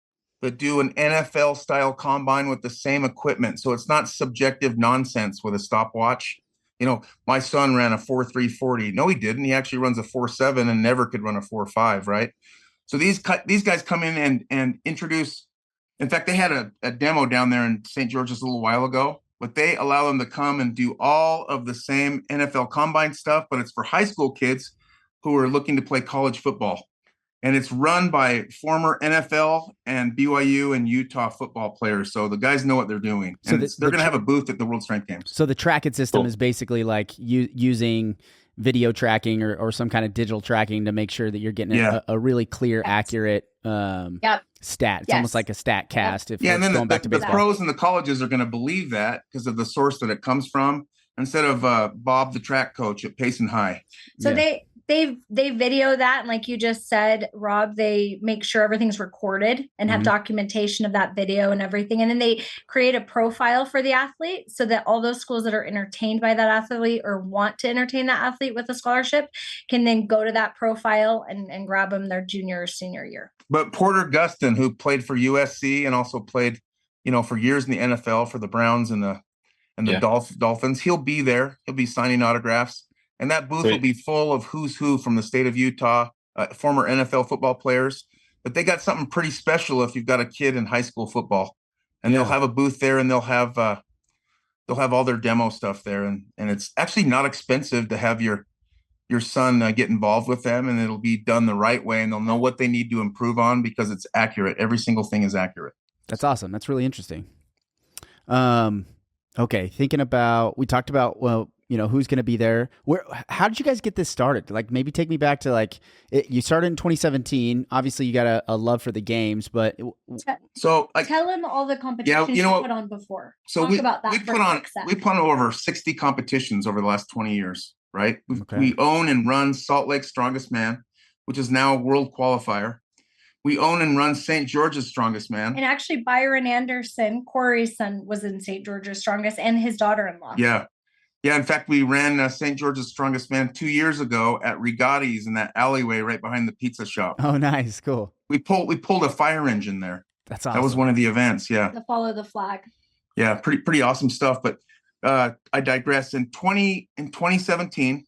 that do an NFL style combine with the same equipment. So it's not subjective nonsense with a stopwatch. You know, my son ran a 4.340. No, he didn't. He actually runs a 4.7 and never could run a 4.5, right? So these guys come in and introduce. In fact, they had a demo down there in St. George's a little while ago, but they allow them to come and do all of the same NFL combine stuff, but it's for high school kids who are looking to play college football. And it's run by former NFL and BYU and Utah football players. So the guys know what they're doing. And so they're going to have a booth at the World Strength Games. So the Track It system is basically like using video tracking or some kind of digital tracking to make sure that you're getting a really clear, accurate stat. It's almost like a stat cast. And then the pros and the colleges are going to believe that because of the source that it comes from, instead of Bob, the track coach at Payson High. So they video that, and like you just said, Rob, they make sure everything's recorded and have documentation of that video and everything. And then they create a profile for the athlete so that all those schools that are entertained by that athlete or want to entertain that athlete with a scholarship can then go to that profile and grab them their junior or senior year. But Porter Gustin, who played for USC and also played, for years in the NFL for the Browns and the Dolphins, he'll be there. He'll be signing autographs. And that booth will be full of who's who from the state of Utah, former NFL football players. But they got something pretty special if you've got a kid in high school football. And they'll have a booth there, and they'll have all their demo stuff there. And it's actually not expensive to have your son get involved with them, and it'll be done the right way, and they'll know what they need to improve on because it's accurate. Every single thing is accurate. That's awesome. That's really interesting. Okay, thinking about, we talked about, who's going to be there. How did you guys get this started? Like, maybe take me back to you started in 2017. Obviously, you got a love for the games, but tell them all the competitions you put on before. So we put on over 60 competitions over the last 20 years, right? We own and run Salt Lake Strongest Man, which is now a world qualifier. We own and run St. George's Strongest Man. And actually, Byron Anderson, Corey's son, was in St. George's Strongest, and his daughter-in-law. Yeah. Yeah, in fact, we ran St. George's Strongest Man 2 years ago at Regatti's in that alleyway right behind the pizza shop. Oh, nice. Cool. We pulled a fire engine there. That's awesome. That was one of the events. Yeah. To follow the flag. Yeah, pretty awesome stuff. But I digress. In 2017,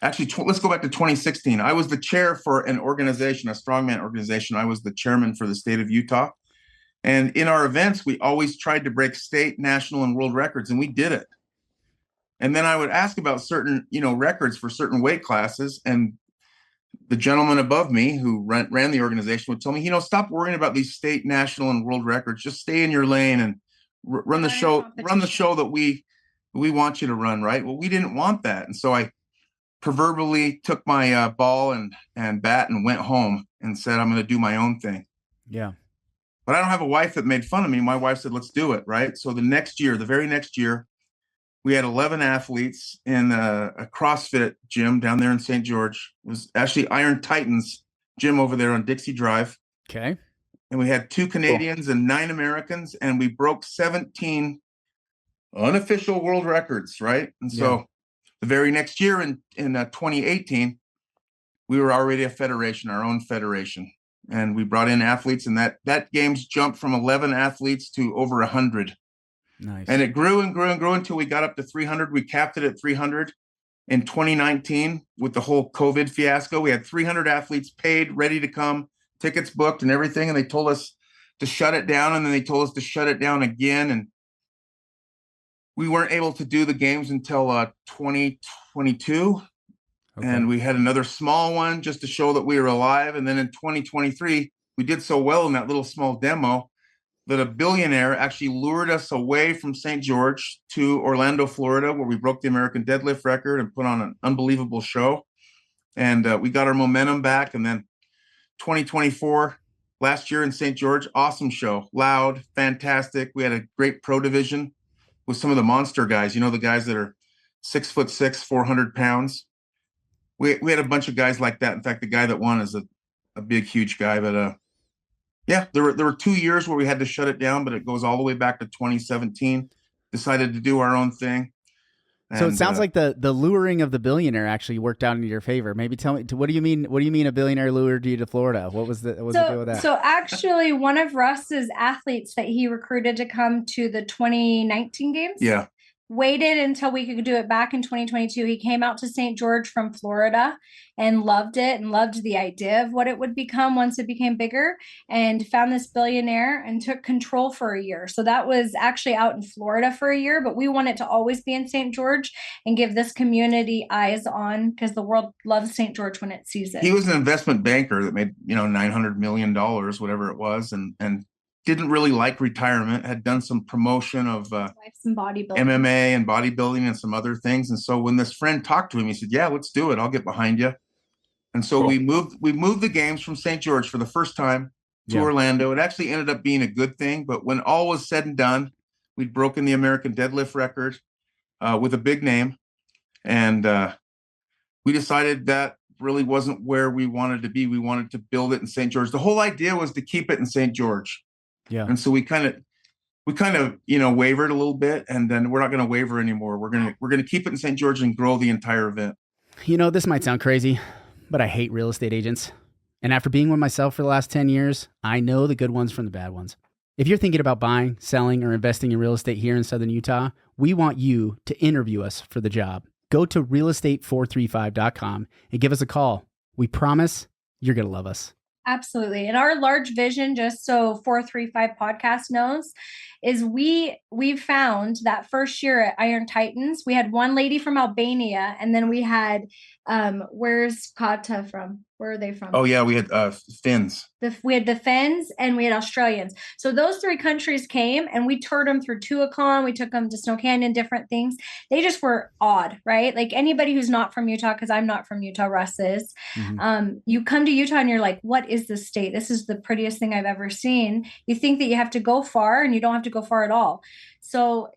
actually, let's go back to 2016. I was the chair for an organization, a strongman organization. I was the chairman for the state of Utah. And in our events, we always tried to break state, national, and world records, and we did it. And then I would ask about certain, records for certain weight classes. And the gentleman above me who ran the organization would tell me, stop worrying about these state, national, and world records. Just stay in your lane and run the show that we want you to run, right? Well, we didn't want that. And so I proverbially took my ball and bat and went home and said, I'm going to do my own thing. Yeah. But I don't have a wife that made fun of me. My wife said, let's do it, right? So the very next year, we had 11 athletes in a CrossFit gym down there in St. George. It was actually Iron Titans gym over there on Dixie Drive. Okay. And we had 2 Canadians and 9 Americans, and we broke 17 unofficial world records, right? And so the very next year in 2018, we were already a federation, our own federation. And we brought in athletes, and that games jumped from 11 athletes to over 100. Nice. And it grew and grew and grew until we got up to 300. We capped it at 300 in 2019 with the whole COVID fiasco. We had 300 athletes paid, ready to come, tickets booked and everything. And they told us to shut it down. And then they told us to shut it down again. And we weren't able to do the games until 2022. Okay. And we had another small one just to show that we were alive. And then in 2023, we did so well in that little small demo that a billionaire actually lured us away from St. George to Orlando, Florida, where we broke the American deadlift record and put on an unbelievable show. And we got our momentum back. And then 2024, last year in St. George, awesome show, loud, fantastic. We had a great pro division with some of the monster guys, the guys that are 6'6", 400 pounds. We had a bunch of guys like that. In fact, the guy that won is a big, huge guy, but yeah, there were 2 years where we had to shut it down, but it goes all the way back to 2017. Decided to do our own thing. So it sounds like the luring of the billionaire actually worked out in your favor. Maybe tell me, what do you mean? What do you mean a billionaire lured you to Florida? What was the deal with that? So actually, one of Russ's athletes that he recruited to come to the 2019 games. Yeah. Waited until we could do it back in 2022. He came out to St. George from Florida and loved it and loved the idea of what it would become once it became bigger, and found this billionaire and took control for a year. So that was actually out in Florida for a year, but we want it to always be in St. George and give this community eyes on, because the world loves St. George when it sees it. He was an investment banker that made, $900 million, whatever it was. And didn't really like retirement, had done some promotion of some bodybuilding, MMA and bodybuilding and some other things. And so when this friend talked to him, he said, yeah, let's do it. I'll get behind you. And so we moved the games from St. George for the first time to Orlando. It actually ended up being a good thing. But when all was said and done, we'd broken the American deadlift record with a big name. And we decided that really wasn't where we wanted to be. We wanted to build it in St. George. The whole idea was to keep it in St. George. Yeah. And so we kind of, wavered a little bit, and then we're not going to waver anymore. We're going to keep it in St. George and grow the entire event. This might sound crazy, but I hate real estate agents. And after being one myself for the last 10 years, I know the good ones from the bad ones. If you're thinking about buying, selling, or investing in real estate here in Southern Utah, we want you to interview us for the job. Go to realestate435.com and give us a call. We promise you're going to love us. Absolutely. And our large vision, just so 435 podcast knows, is we've found that first year at Iron Titans, we had one lady from Albania, and then we had, where's Kata from? Where are they from? Oh yeah, we had Finns. We had the Finns and we had Australians. So those 3 countries came, and we toured them through Tuacahn. We took them to Snow Canyon, different things. They just were odd, right? Like anybody who's not from Utah, because I'm not from Utah, Russ is. Mm-hmm. You come to Utah and you're like, what is this state? This is the prettiest thing I've ever seen. You think that you have to go far, and you don't have to go far at all. So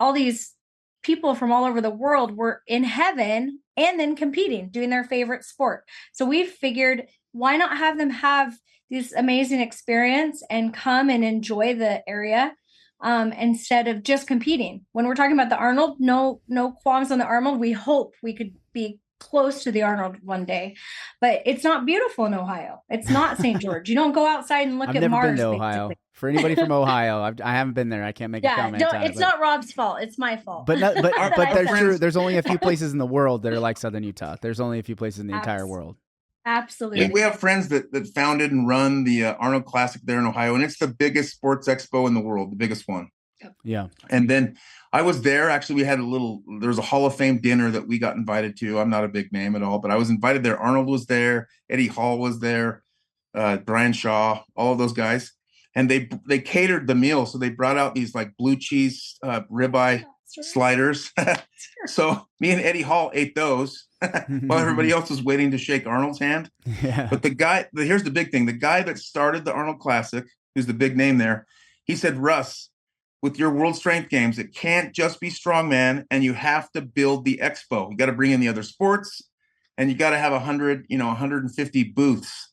all these people from all over the world were in heaven and then competing, doing their favorite sport. So we figured, why not have them have this amazing experience and come and enjoy the area instead of just competing. When we're talking about the Arnold, no qualms on the Arnold. We hope we could be close to the Arnold one day, but it's not beautiful in Ohio. It's not St. George. You don't go outside and look I've at never Mars. Been to Ohio. For anybody from Ohio, I haven't been there. I can't make a comment on it. It's not Rob's fault. It's my fault. But that's true. There's only a few places in the world that are like Southern Utah. There's only a few places in the entire world. Absolutely. We have friends that founded and run the Arnold Classic there in Ohio, and it's the biggest sports expo in the world, the biggest one. Yeah. And then I was there. Actually, there was a Hall of Fame dinner that we got invited to. I'm not a big name at all, but I was invited there. Arnold was there. Eddie Hall was there. Brian Shaw, all of those guys. And they catered the meal. So they brought out these like blue cheese ribeye sliders. So me and Eddie Hall ate those while everybody else was waiting to shake Arnold's hand. Yeah. But here's the big thing. The guy that started the Arnold Classic, who's the big name there, he said, Russ, with your World Strength Games, it can't just be strongman, and you have to build the expo. You got to bring in the other sports, and you got to have 150 booths.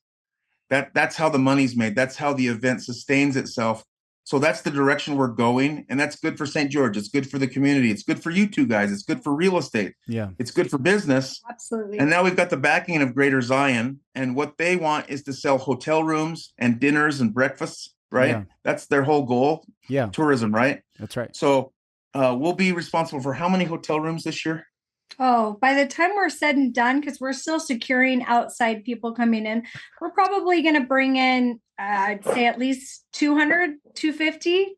That's how the money's made. That's how the event sustains itself. So that's the direction we're going, and that's good for St. George. It's good for the community. It's good for you two guys. It's good for real estate. Yeah. It's good for business. Absolutely. And now we've got the backing of Greater Zion, and what they want is to sell hotel rooms and dinners and breakfasts, right? Yeah. That's their whole goal. Yeah. Tourism, right? That's right. So we'll be responsible for how many hotel rooms this year? Oh, by the time we're said and done, because we're still securing outside people coming in, we're probably going to bring in, I'd say at least 200, 250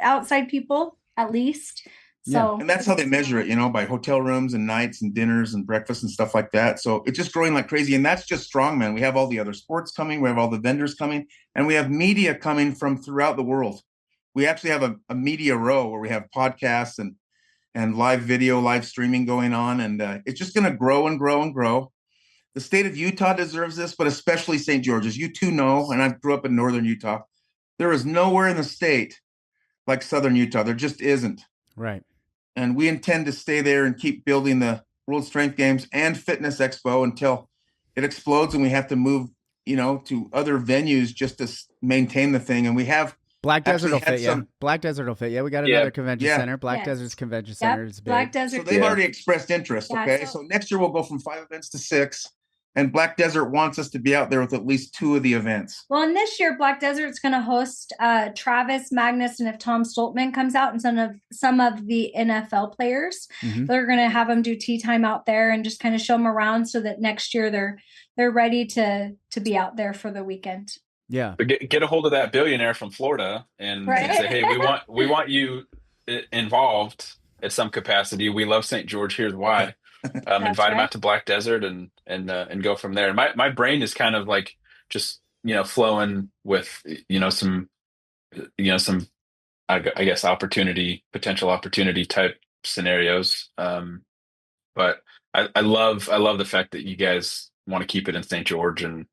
outside people, at least. So, and that's how they measure it, by hotel rooms and nights and dinners and breakfast and stuff like that. So it's just growing like crazy. And that's just Strongman. We have all the other sports coming. We have all the vendors coming, and we have media coming from throughout the world. We actually have a media row where we have podcasts and live video, live streaming going on. And it's just going to grow and grow and grow. The state of Utah deserves this, but especially St. George. As you two know, and I grew up in northern Utah, there is nowhere in the state like southern Utah. There just isn't. Right. And we intend to stay there and keep building the World Strength Games and Fitness Expo until it explodes and we have to move, to other venues just to maintain the thing. And we have Black Desert will fit, yeah. Black Desert will fit, yeah. We got another convention center. Black Desert's convention center is big. Black Desert. So they've already expressed interest, okay? So next year we'll go from 5 events to 6. And Black Desert wants us to be out there with at least 2 of the events. Well, and this year, Black Desert's going to host Travis, Magnus, and if Tom Stoltman comes out, and some of the NFL players, they're going to have them do tea time out there and just kind of show them around, so that next year they're ready to be out there for the weekend. Yeah, but get a hold of that billionaire from Florida and say, hey, we want you involved at some capacity. We love St. George. Here's why. Invite them out to Black Desert and go from there. And my brain is kind of like just flowing with some I guess potential opportunity type scenarios. But I love the fact that you guys want to keep it in St. George and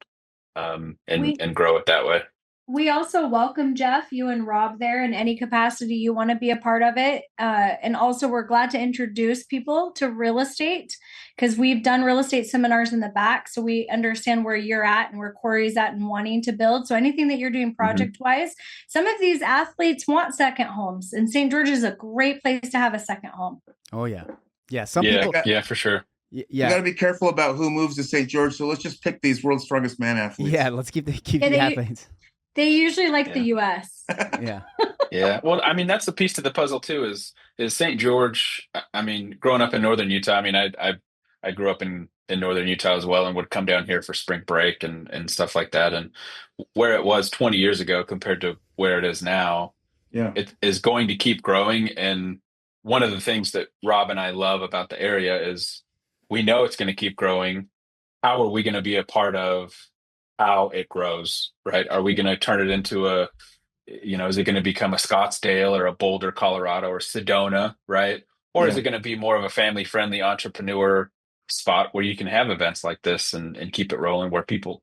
grow it that way. We also welcome Jeff, you and Rob there in any capacity you want to be a part of it. And also we're glad to introduce people to real estate, because we've done real estate seminars in the back. So we understand where you're at and where Corey's at and wanting to build. So anything that you're doing project wise, some of these athletes want second homes, and St. George is a great place to have a second home. Oh yeah. Yeah. Some people. Yeah, for sure. Yeah. You got to be careful about who moves to St. George. So let's just pick these world's strongest man athletes. Yeah. Let's keep the athletes. They usually like the U.S. Yeah. Yeah. Well, I mean, that's the piece to the puzzle too, is St. George. I mean, growing up in northern Utah, I mean, I grew up in northern Utah as well, and would come down here for spring break and stuff like that. And where it was 20 years ago compared to where it is now, it is going to keep growing. And one of the things that Rob and I love about the area is we know it's going to keep growing. How are we going to be a part of how it grows, right? Are we going to turn it into is it going to become a Scottsdale or a Boulder, Colorado, or Sedona, right? Or is it going to be more of a family-friendly entrepreneur spot where you can have events like this and keep it rolling, where people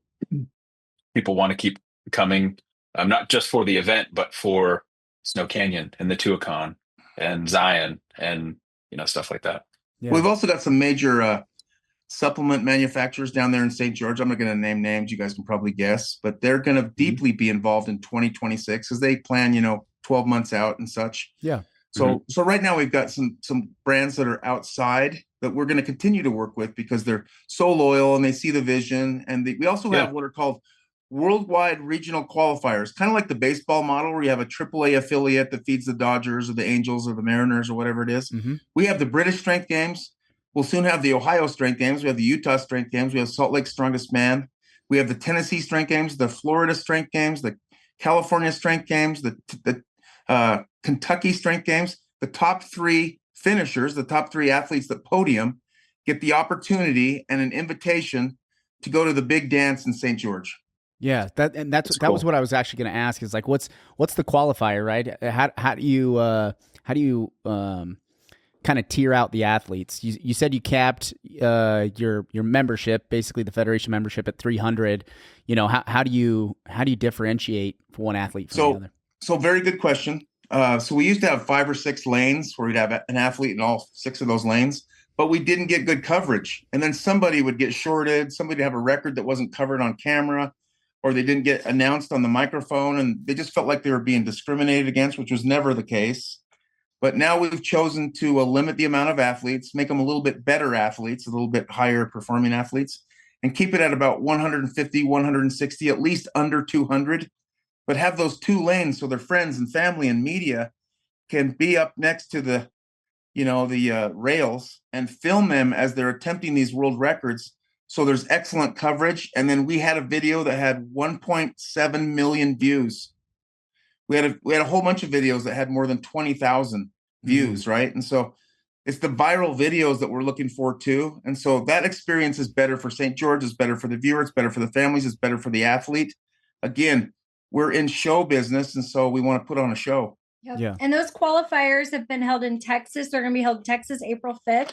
want to keep coming, not just for the event, but for Snow Canyon and the Tuacahn and Zion and stuff like that. Yeah. We've also got some major supplement manufacturers down there in St. George. I'm not going to name names. You guys can probably guess, but they're going to deeply be involved in 2026 as they plan, 12 months out and such. Yeah. So right now we've got some brands that are outside that we're going to continue to work with because they're so loyal and they see the vision. And we also have what are called worldwide regional qualifiers, kind of like the baseball model where you have a AAA affiliate that feeds the Dodgers or the Angels or the Mariners or whatever it is. We have the British Strength Games. We'll soon have the Ohio Strength Games. We have the Utah Strength Games. We have Salt Lake Strongest Man. We have the Tennessee Strength Games, the Florida Strength Games, the California Strength Games, the Kentucky Strength Games. The top 3 finishers, the top 3 athletes that podium, get the opportunity and an invitation to go to the big dance in St. George. Yeah, that cool. was what I was actually going to ask. Is like, what's the qualifier, right? How do you kind of tier out the athletes? You said you capped your membership, basically the federation membership, at 300. You know, how do you differentiate for one athlete from the other? So very good question. So we used to have 5 or 6 lanes where we'd have an athlete in all 6 of those lanes, but we didn't get good coverage. And then somebody would get shorted, somebody would have a record that wasn't covered on camera, or they didn't get announced on the microphone, and they just felt like they were being discriminated against, which was never the case. But now we've chosen to limit the amount of athletes, make them a little bit better athletes, a little bit higher performing athletes, and keep it at about 150, 160, at least under 200. But have those 2 lanes so their friends and family and media can be up next to the rails and film them as they're attempting these world records. So there's excellent coverage. And then we had a video that had 1.7 million views. We had a whole bunch of videos that had more than 20,000 views, right? And so it's the viral videos that we're looking for too. And so that experience is better for St. George, it's better for the viewer, it's better for the families, it's better for the athlete. Again, we're in show business, and so we want to put on a show. Yep. Yeah. And those qualifiers have been held in Texas. They're going to be held in Texas April 5th.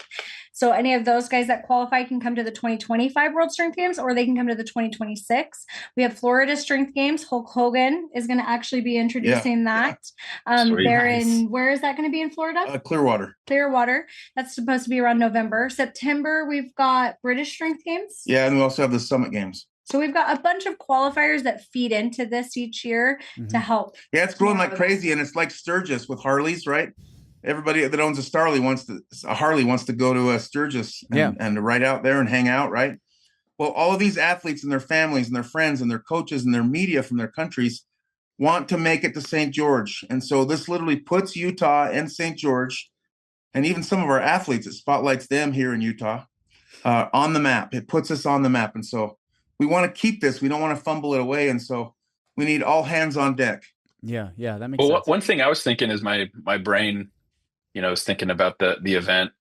So any of those guys that qualify can come to the 2025 World Strength Games, or they can come to the 2026. We have Florida Strength Games. Hulk Hogan is going to actually be introducing that. They're in, where is that going to be in Florida? Clearwater. That's supposed to be around November. September, we've got British Strength Games. Yeah, and we also have the Summit Games. So we've got a bunch of qualifiers that feed into this each year to help. Yeah, it's growing like crazy, and it's like Sturgis with Harleys, right? Everybody that owns a Harley wants to go to a Sturgis and ride out there and hang out, right? Well, all of these athletes and their families and their friends and their coaches and their media from their countries want to make it to St. George. And so this literally puts Utah and St. George, and even some of our athletes, it spotlights them here in Utah on the map. It puts us on the map. And so we want to keep this. We don't want to fumble it away. And so we need all hands on deck. Yeah, that makes sense. One thing I was thinking is my brain, is thinking about the event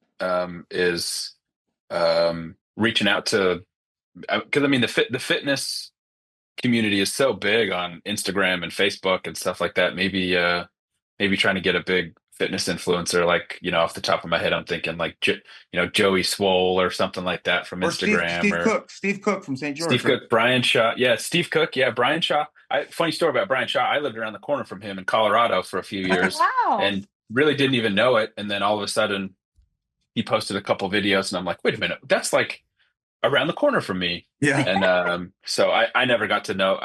is reaching out to, because I mean the fitness community is so big on Instagram and Facebook and stuff like that. Maybe trying to get a big fitness influencer, like, off the top of my head, I'm thinking like, Joey Swole or something like that from Instagram. Steve Cook from St. George. Steve Cook, Brian Shaw. Yeah, Steve Cook. Yeah, Brian Shaw. Funny story about Brian Shaw. I lived around the corner from him in Colorado for a few years. Wow. And really didn't even know it. And then all of a sudden he posted a couple videos and I'm like, wait a minute, that's like around the corner from me. Yeah. And so I never got to know.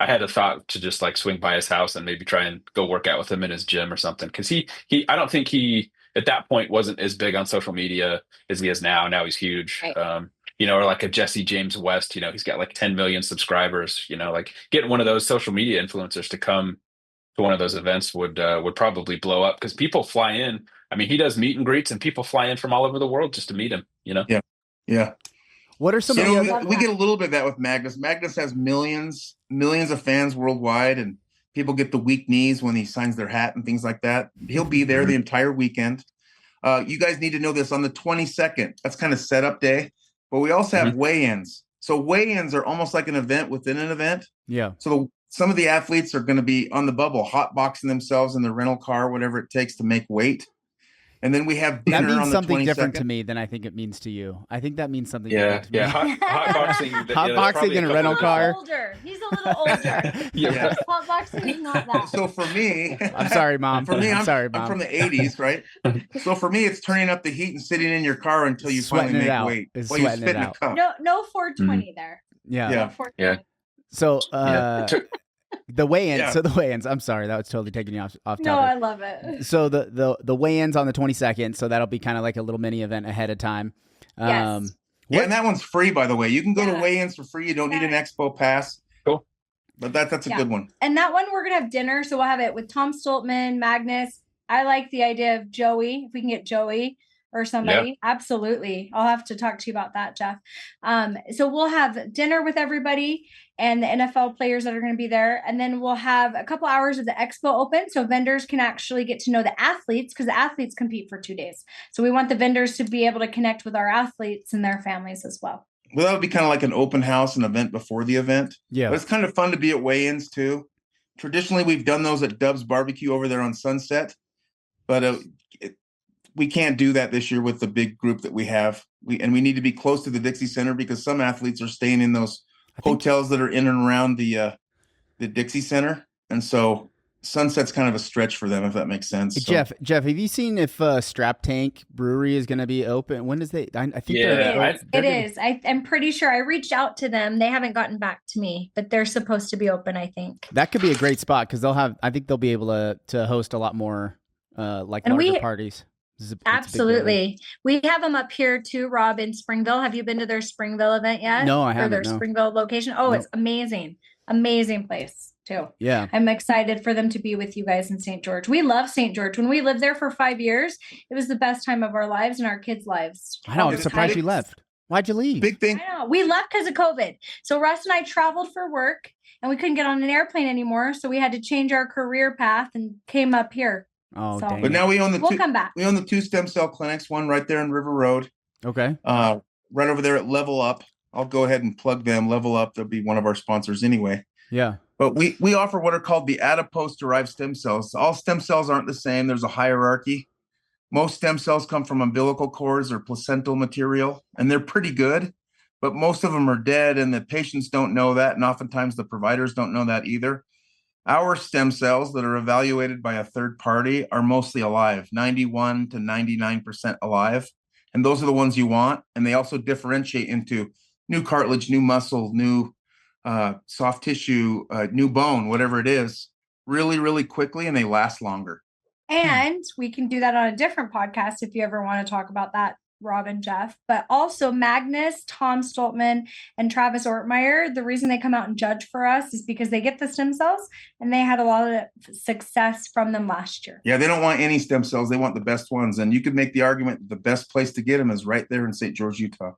I had a thought to just like swing by his house and maybe try and go work out with him in his gym or something. Cause he I don't think he at that point wasn't as big on social media as he is now. Now he's huge. Right. Or like a Jesse James West, he's got like 10 million subscribers, like getting one of those social media influencers to come to one of those events would probably blow up because people fly in. I mean, he does meet and greets and people fly in from all over the world just to meet him, Yeah. What are some of the other... We get a little bit of that with Magnus. Magnus has millions of fans worldwide, and people get the weak knees when he signs their hat and things like that. He'll be there the entire weekend. You guys need to know this on the 22nd. That's kind of setup day, but we also have weigh-ins. So weigh-ins are almost like an event within an event. Yeah. So some of the athletes are going to be on the bubble, hot boxing themselves in the rental car, whatever it takes to make weight. And then we have dinner on the 22nd. That means something different to me than I think it means to you. I think that means something different to me. Yeah, hot boxing. Hot boxing in a rental car. He's a little older. Yeah. Hot boxing is not that. So for me... I'm sorry, Mom. I'm from the 80s, right? So for me, it's turning up the heat and sitting in your car until you finally make weight. While you spit in a cup. No 420 there. Yeah. No 420. So The weigh-ins. Yeah. So the weigh-ins. I'm sorry, that was totally taking you off topic. No, I love it. So the weigh-ins on the 22nd. So that'll be kind of like a little mini event ahead of time. Yes. Yeah, and that one's free, by the way. You can go to weigh-ins for free. You don't need an expo pass. Cool. But that's a good one. And that one we're gonna have dinner, so we'll have it with Tom Stoltman, Magnus. I like the idea of Joey. If we can get Joey or somebody, absolutely. I'll have to talk to you about that, Jeff. So we'll have dinner with everybody and the NFL players that are going to be there. And then we'll have a couple hours of the expo open so vendors can actually get to know the athletes, because the athletes compete for 2 days. So we want the vendors to be able to connect with our athletes and their families as well. Well, that would be kind of like an open house, an event before the event. Yeah. But it's kind of fun to be at weigh-ins too. Traditionally, we've done those at Dub's Barbecue over there on Sunset. But we can't do that this year with the big group that we have. We need to be close to the Dixie Center because some athletes are staying in those hotels that are in and around the Dixie Center. And so Sunset's kind of a stretch for them, if that makes sense. Jeff, have you seen if Strap Tank Brewery is going to be open? When is they? I think it is. I'm pretty sure I reached out to them. They haven't gotten back to me, but they're supposed to be open, I think. That could be a great spot because I think they'll be able to host a lot more larger parties. Absolutely. We have them up here too, Rob, in Springville. Have you been to their Springville event yet? No, I haven't. Or their Springville location? Oh, It's amazing. Amazing place too. Yeah. I'm excited for them to be with you guys in St. George. We love St. George. When we lived there for 5 years, it was the best time of our lives and our kids' lives. I know. I'm surprised you left. Why'd you leave? Big thing. I know. We left because of COVID. So Russ and I traveled for work and we couldn't get on an airplane anymore. So we had to change our career path and came up here. Oh, dang. But now we own we'll come back. We own the 2 stem cell clinics, one right there in River Road. Okay. Right over there at Level Up. I'll go ahead and plug them. Level Up, they'll be one of our sponsors anyway. Yeah. But we offer what are called the adipose-derived stem cells. All stem cells aren't the same. There's a hierarchy. Most stem cells come from umbilical cords or placental material, and they're pretty good. But most of them are dead, and the patients don't know that, and oftentimes the providers don't know that either. Our stem cells that are evaluated by a third party are mostly alive, 91 to 99% alive. And those are the ones you want. And they also differentiate into new cartilage, new muscle, new soft tissue, new bone, whatever it is, really, really quickly, and they last longer. And we can do that on a different podcast if you ever want to talk about that, Rob and Jeff. But also Magnus, Tom Stoltman, and Travis Ortmeyer, the reason they come out and judge for us is because they get the stem cells and they had a lot of success from them last year. Yeah, they don't want any stem cells. They want the best ones. And you could make the argument that the best place to get them is right there in St. George, Utah.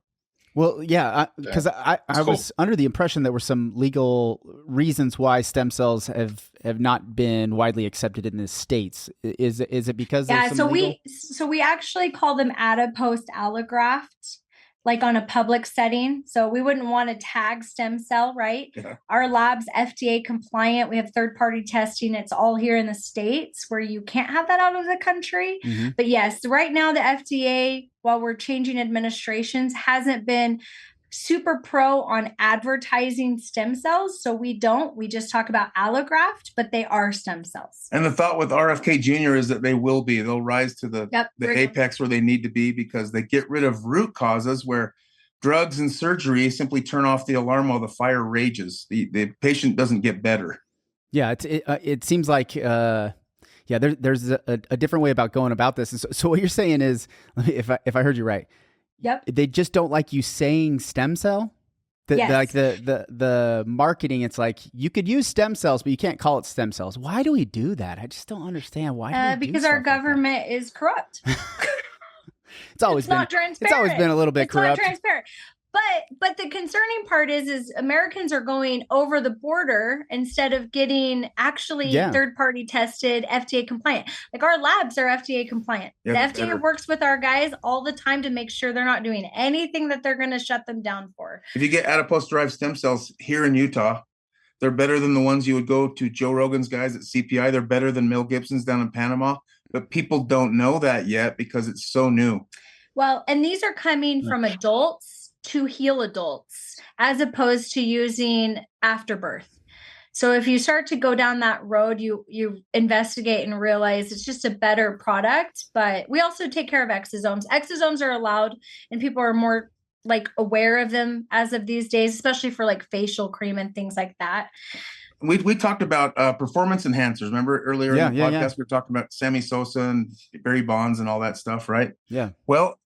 Well, yeah, because I was under the impression there were some legal reasons why stem cells have not been widely accepted in the States. Is it because we actually call them adipose allograft, like on a public setting. So we wouldn't want to tag stem cell, right? Yeah. Our lab's FDA compliant. We have third-party testing. It's all here in the States where you can't have that out of the country. Mm-hmm. But yes, right now the FDA, while we're changing administrations, hasn't been super pro on advertising stem cells. So we just talk about allograft, but they are stem cells. And the thought with RFK Jr. is that they'll rise to the apex where they need to be because they get rid of root causes where drugs and surgery simply turn off the alarm while the fire rages. The patient doesn't get better. Yeah. It seems like, there's a different way about going about this. And so what you're saying is, if I heard you right, yep, they just don't like you saying stem cell. Yes. Like the marketing, it's like you could use stem cells, but you can't call it stem cells. Why do we do that? I just don't understand why. Because our government is corrupt. It's always been a little bit corrupt. Not transparent. But the concerning part is Americans are going over the border instead of getting actually third-party tested, FDA compliant. Like our labs are FDA compliant. Yeah, the FDA works with our guys all the time to make sure they're not doing anything that they're going to shut them down for. If you get adipose-derived stem cells here in Utah, they're better than the ones you would go to Joe Rogan's guys at CPI. They're better than Mel Gibson's down in Panama. But people don't know that yet because it's so new. Well, and these are coming from adults to heal adults as opposed to using afterbirth. So if you start to go down that road, you investigate and realize it's just a better product. But we also take care of exosomes. Exosomes are allowed and people are more like aware of them as of these days, especially for like facial cream and things like that. We talked about performance enhancers. Remember earlier in the podcast, we were talking about Sammy Sosa and Barry Bonds and all that stuff, right? Yeah. Well,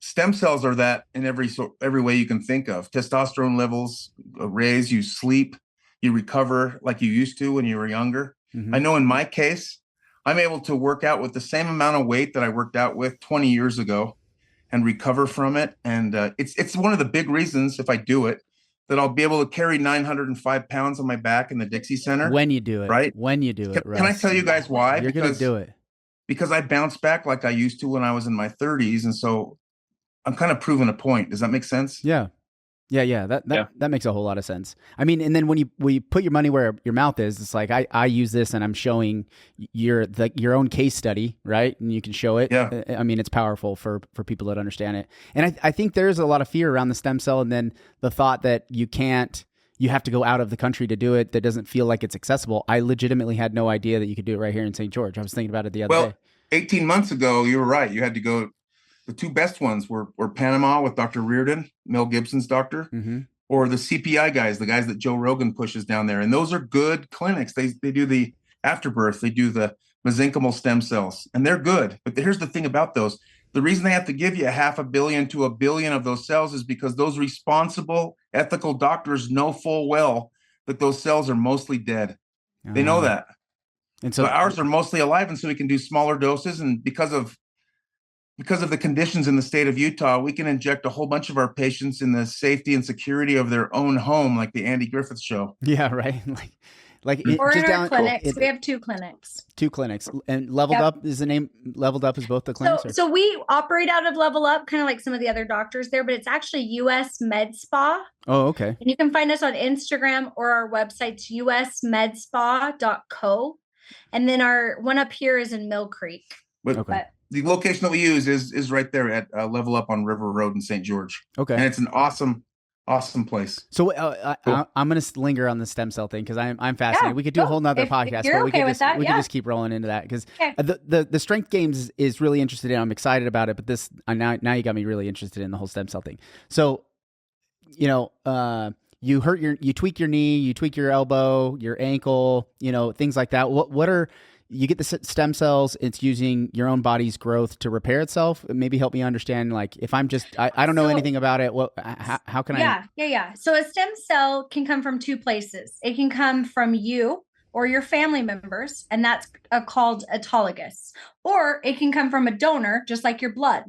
stem cells are that in every way you can think of. Testosterone levels raise, you sleep, you recover like you used to when you were younger. I know in my case, I'm able to work out with the same amount of weight that I worked out with 20 years ago and recover from it. And it's one of the big reasons, if I do it, that I'll be able to carry 905 pounds on my back in the Dixie Center. When you do it, right? When you do it, Can I tell you guys why? You're going to do it. Because I bounce back like I used to when I was in my 30s. And so I'm kind of proving a point. Does that make sense? Yeah. That makes a whole lot of sense. I mean, and then when you put your money where your mouth is, it's like I use this and I'm showing your own case study, right? And you can show it. Yeah. I mean, it's powerful for people that understand it. And I think there's a lot of fear around the stem cell, and then the thought that you have to go out of the country to do it. That doesn't feel like it's accessible. I legitimately had no idea that you could do it right here in St. George. I was thinking about it the other day. 18 months ago, you were right. You had to go. The two best ones were Panama with Dr. Reardon, Mel Gibson's doctor, or the CPI guys, the guys that Joe Rogan pushes down there. And those are good clinics. They do the afterbirth. They do the mesenchymal stem cells, and they're good. But here's the thing about those. The reason they have to give you 500 million to 1 billion of those cells is because those responsible, ethical doctors know full well that those cells are mostly dead. They know that. And so ours are mostly alive, and so we can do smaller doses. And because of the conditions in the state of Utah, we can inject a whole bunch of our patients in the safety and security of their own home, like the Andy Griffith Show. Yeah, right. Or in our clinics. We have 2 clinics. 2 clinics. And Leveled Up is the name. Leveled Up is both the clinics? So we operate out of Level Up, kind of like some of the other doctors there, but it's actually US Med Spa. Oh, okay. And you can find us on Instagram, or our website's usmedspa.co. And then our one up here is in Mill Creek. But the location that we use is right there at Level Up on River Road in St. George. Okay. And it's an awesome place. So cool. I'm going to linger on the stem cell thing because I'm fascinated. Yeah, we could do a whole nother podcast, but we could just keep rolling into that because the strength games is really interested in. I'm excited about it, but this now you got me really interested in the whole stem cell thing. So, you tweak your knee, you tweak your elbow, your ankle, things like that. What are you get the stem cells, it's using your own body's growth to repair itself. Maybe help me understand, like, if I'm just, I don't know anything about it. How can I? Yeah. So a stem cell can come from 2 places. It can come from you or your family members, and that's called autologous. Or it can come from a donor, just like your blood.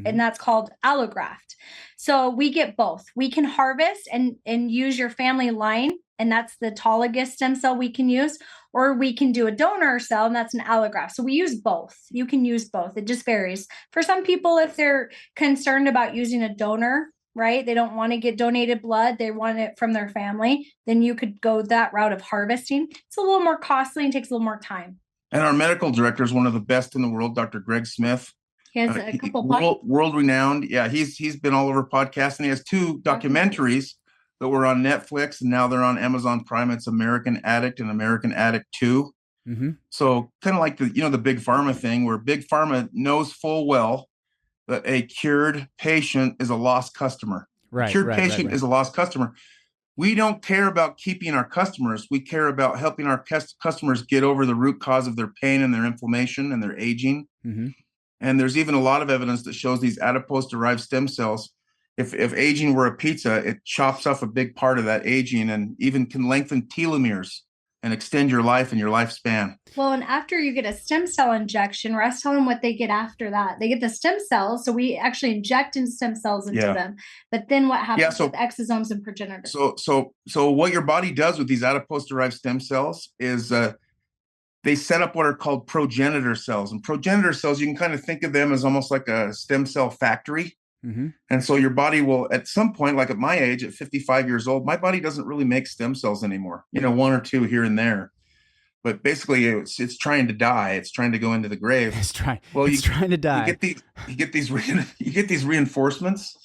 And that's called allograft. So we get both. We can harvest and use your family line, and that's the autologous stem cell we can use, or we can do a donor cell, and that's an allograft. So we use both. You can use both. It just varies. For some people, if they're concerned about using a donor, right, they don't want to get donated blood, they want it from their family, then you could go that route of harvesting. It's a little more costly and takes a little more time. And our medical director is one of the best in the world, Dr. Greg Smith. He has a couple world renowned. Yeah, he's been all over podcasts, and he has 2 documentaries that were on Netflix, and now they're on Amazon Prime. It's American Addict and American Addict 2. So kind of like the big pharma thing, where big pharma knows full well that a cured patient is a lost customer. Right. A cured patient is a lost customer. We don't care about keeping our customers. We care about helping our customers get over the root cause of their pain and their inflammation and their aging. And there's even a lot of evidence that shows these adipose-derived stem cells, if aging were a pizza, it chops off a big part of that aging and even can lengthen telomeres and extend your life and your lifespan. Well, and after you get a stem cell injection, Russ, tell them what they get after that. They get the stem cells. So we actually inject in stem cells into them. But then what happens with exosomes and progenitors? So what your body does with these adipose-derived stem cells is they set up what are called progenitor cells. And progenitor cells, you can kind of think of them as almost like a stem cell factory. And so your body will, at some point, like at my age, at 55 years old, my body doesn't really make stem cells anymore, 1 or 2 here and there. But basically it's trying to die. It's trying to go into the grave. It's trying to die. You get these reinforcements,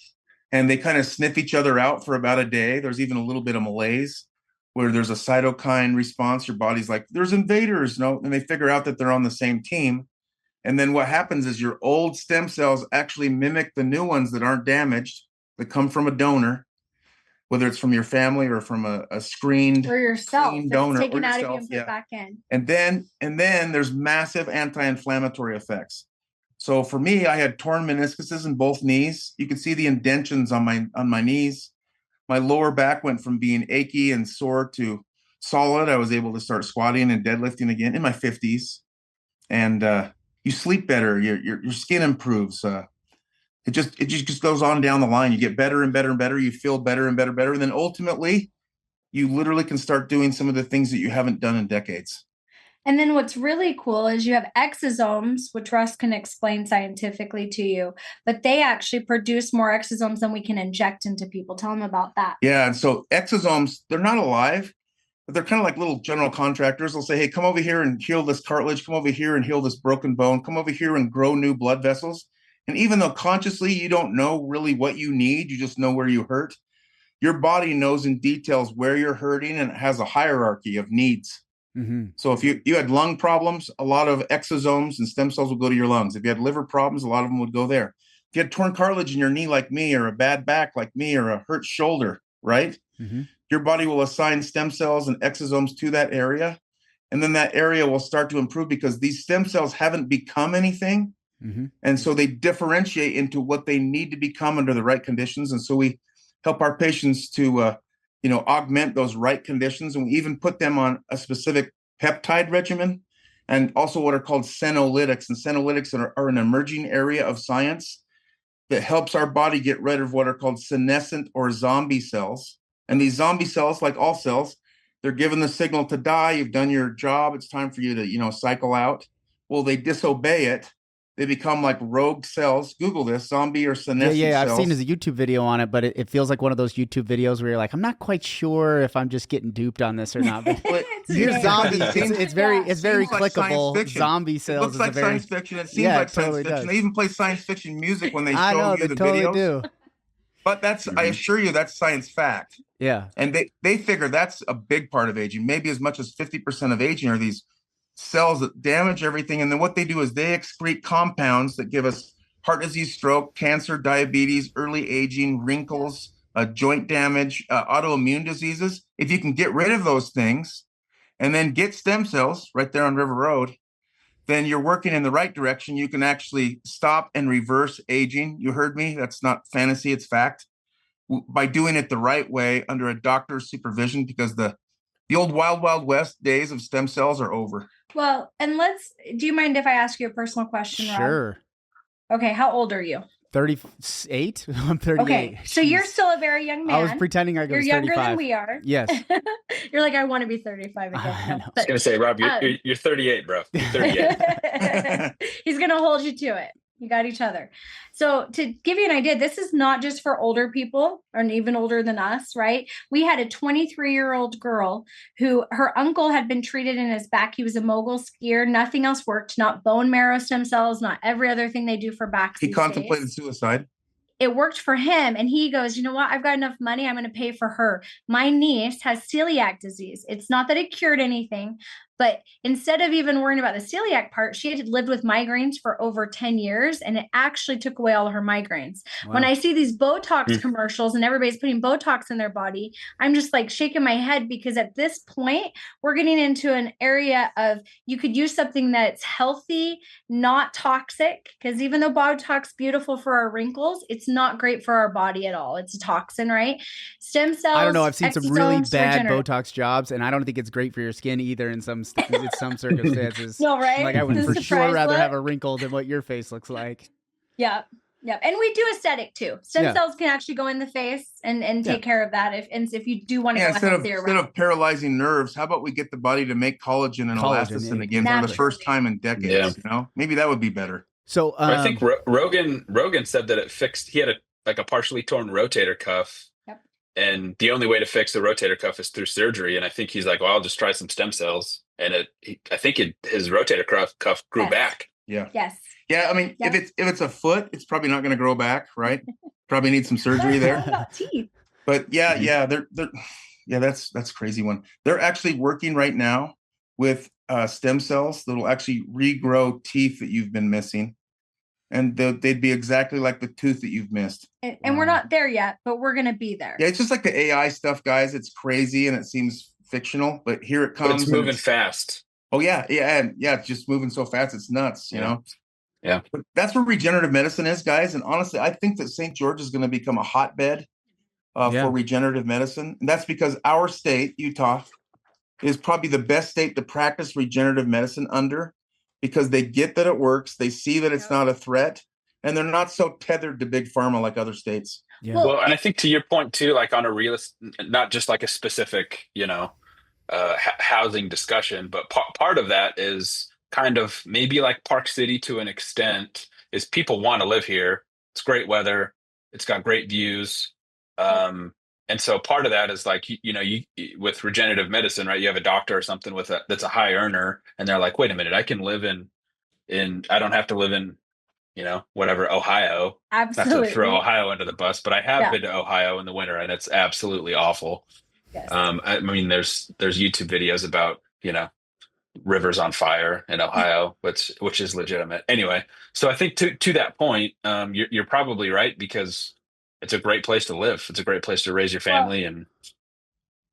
and they kind of sniff each other out for about a day. There's even a little bit of malaise where there's a cytokine response. Your body's like, there's invaders, and they figure out that they're on the same team. And then what happens is your old stem cells actually mimic the new ones that aren't damaged, that come from a donor. whether it's from your family or from a screened or yourself, donor, taken or out yourself, of you and put back in. And then there's massive anti-inflammatory effects. So for me, I had torn meniscuses in both knees. You can see the indentions on my knees. My lower back went from being achy and sore to solid. I was able to start squatting and deadlifting again in my 50s. And you sleep better. Your skin improves. It just goes on down the line. You get better and better and better. You feel better and better. And then ultimately, you literally can start doing some of the things that you haven't done in decades. And then what's really cool is you have exosomes, which Russ can explain scientifically to you, but they actually produce more exosomes than we can inject into people. Tell them about that. Yeah. And so exosomes, they're not alive, but they're kind of like little general contractors. They'll say, hey, come over here and heal this cartilage. Come over here and heal this broken bone. Come over here and grow new blood vessels. And even though consciously you don't know really what you need, you just know where you hurt, your body knows in details where you're hurting, and it has a hierarchy of needs. Mm-hmm. So if you had lung problems, a lot of exosomes and stem cells will go to your lungs. If you had liver problems, a lot of them would go there. If you had torn cartilage in your knee like me, or a bad back like me, or a hurt shoulder, right? Mm-hmm. Your body will assign stem cells and exosomes to that area. And then that area will start to improve because these stem cells haven't become anything. Mm-hmm. And so they differentiate into what they need to become under the right conditions. And so we help our patients to augment those right conditions. And we even put them on a specific peptide regimen, and also what are called senolytics. And senolytics are an emerging area of science that helps our body get rid of what are called senescent or zombie cells. And these zombie cells, like all cells, they're given the signal to die. You've done your job. It's time for you to, cycle out. Well, they disobey it. They become like rogue cells. Google this, zombie or senescent cells. I've seen a YouTube video on it, but it feels like one of those YouTube videos where you're like, I'm not quite sure if I'm just getting duped on this or not. But you're zombies. It's very clickable. Like zombie cells. It looks like science fiction. It seems like science fiction. Does. They even play science fiction music when they show you the videos. Do. But I assure you, that's science fact. Yeah. And they figure that's a big part of aging. Maybe as much as 50% of aging are these cells that damage everything. And then what they do is they excrete compounds that give us heart disease, stroke, cancer, diabetes, early aging, wrinkles, joint damage, autoimmune diseases. If you can get rid of those things and then get stem cells right there on River Road, then you're working in the right direction. You can actually stop and reverse aging. You heard me. That's not fantasy. It's fact. By doing it the right way under a doctor's supervision, because the old wild west days of stem cells are over. Well, and do you mind if I ask you a personal question, Rob? Sure. Okay. How old are you? 38. I'm 38. Okay. So you're still a very young man. I was pretending I was 35. You're younger than we are. Yes. You're like, I want to be 35 again. I was going to say, Rob, you're 38, bro. You're 38. He's going to hold you to it. You got each other. So to give you an idea, this is not just for older people or even older than us, right? We had a 23-year-old girl who her uncle had been treated in his back. He was a mogul skier. Nothing else worked, not bone marrow stem cells, not every other thing they do for backs. He contemplated suicide. It worked for him. And he goes, you know what? I've got enough money. I'm going to pay for her. My niece has celiac disease. It's not that it cured anything, but instead of even worrying about the celiac part, she had lived with migraines for over 10 years, and it actually took away all of her migraines. Wow. When I see these Botox commercials and everybody's putting Botox in their body, I'm just like shaking my head, because at this point, we're getting into an area of you could use something that's healthy, not toxic, because even though Botox is beautiful for our wrinkles, it's not great for our body at all. It's a toxin, right? Stem cells. I don't know. I've seen some really bad Botox jobs, and I don't think it's great for your skin either in some circumstances. No, right? Like I would for sure rather have a wrinkle than what your face looks like. Yeah. Yeah. And we do aesthetic too. Stem cells can actually go in the face and take care of that. If you do want to go instead of paralyzing nerves, how about we get the body to make collagen and elasticin again for the first time in decades? Yeah. Maybe that would be better. So I think Rogan said that it fixed. He had a partially torn rotator cuff. Yep. And the only way to fix the rotator cuff is through surgery. And I think he's like, well, I'll just try some stem cells. And I think his rotator cuff grew back. Yeah. Yes. Yeah. I mean, if it's a foot, it's probably not going to grow back, right? Probably need some surgery there. Teeth. But that's crazy one. They're actually working right now with stem cells that'll actually regrow teeth that you've been missing. and they'd be exactly like the tooth that you've missed. And we're not there yet, but we're going to be there. Yeah, it's just like the AI stuff, guys. It's crazy and it seems fictional, but here it comes. But it's moving fast. Oh yeah, and it's just moving so fast. It's nuts, you know. Yeah, but that's where regenerative medicine is, guys. And honestly, I think that St. George is going to become a hotbed for regenerative medicine, and that's because our state, Utah, is probably the best state to practice regenerative medicine under, because they get that it works, they see that it's not a threat, and they're not so tethered to big pharma like other states. Yeah. Well, and I think to your point too, like on a realist, not just like a specific, housing discussion, but part of that is kind of maybe like Park City to an extent, is people want to live here. It's great weather. It's got great views. And so part of that is like, you with regenerative medicine, right? You have a doctor or something that's a high earner, and they're like, wait a minute, I can live in I don't have to live in, whatever, Ohio. Absolutely. Not to throw Ohio under the bus, but I have been to Ohio in the winter, and it's absolutely awful. Yes. I mean, there's YouTube videos about, rivers on fire in Ohio, which is legitimate. Anyway, so I think to that point, you're probably right, because it's a great place to live. It's a great place to raise your family. And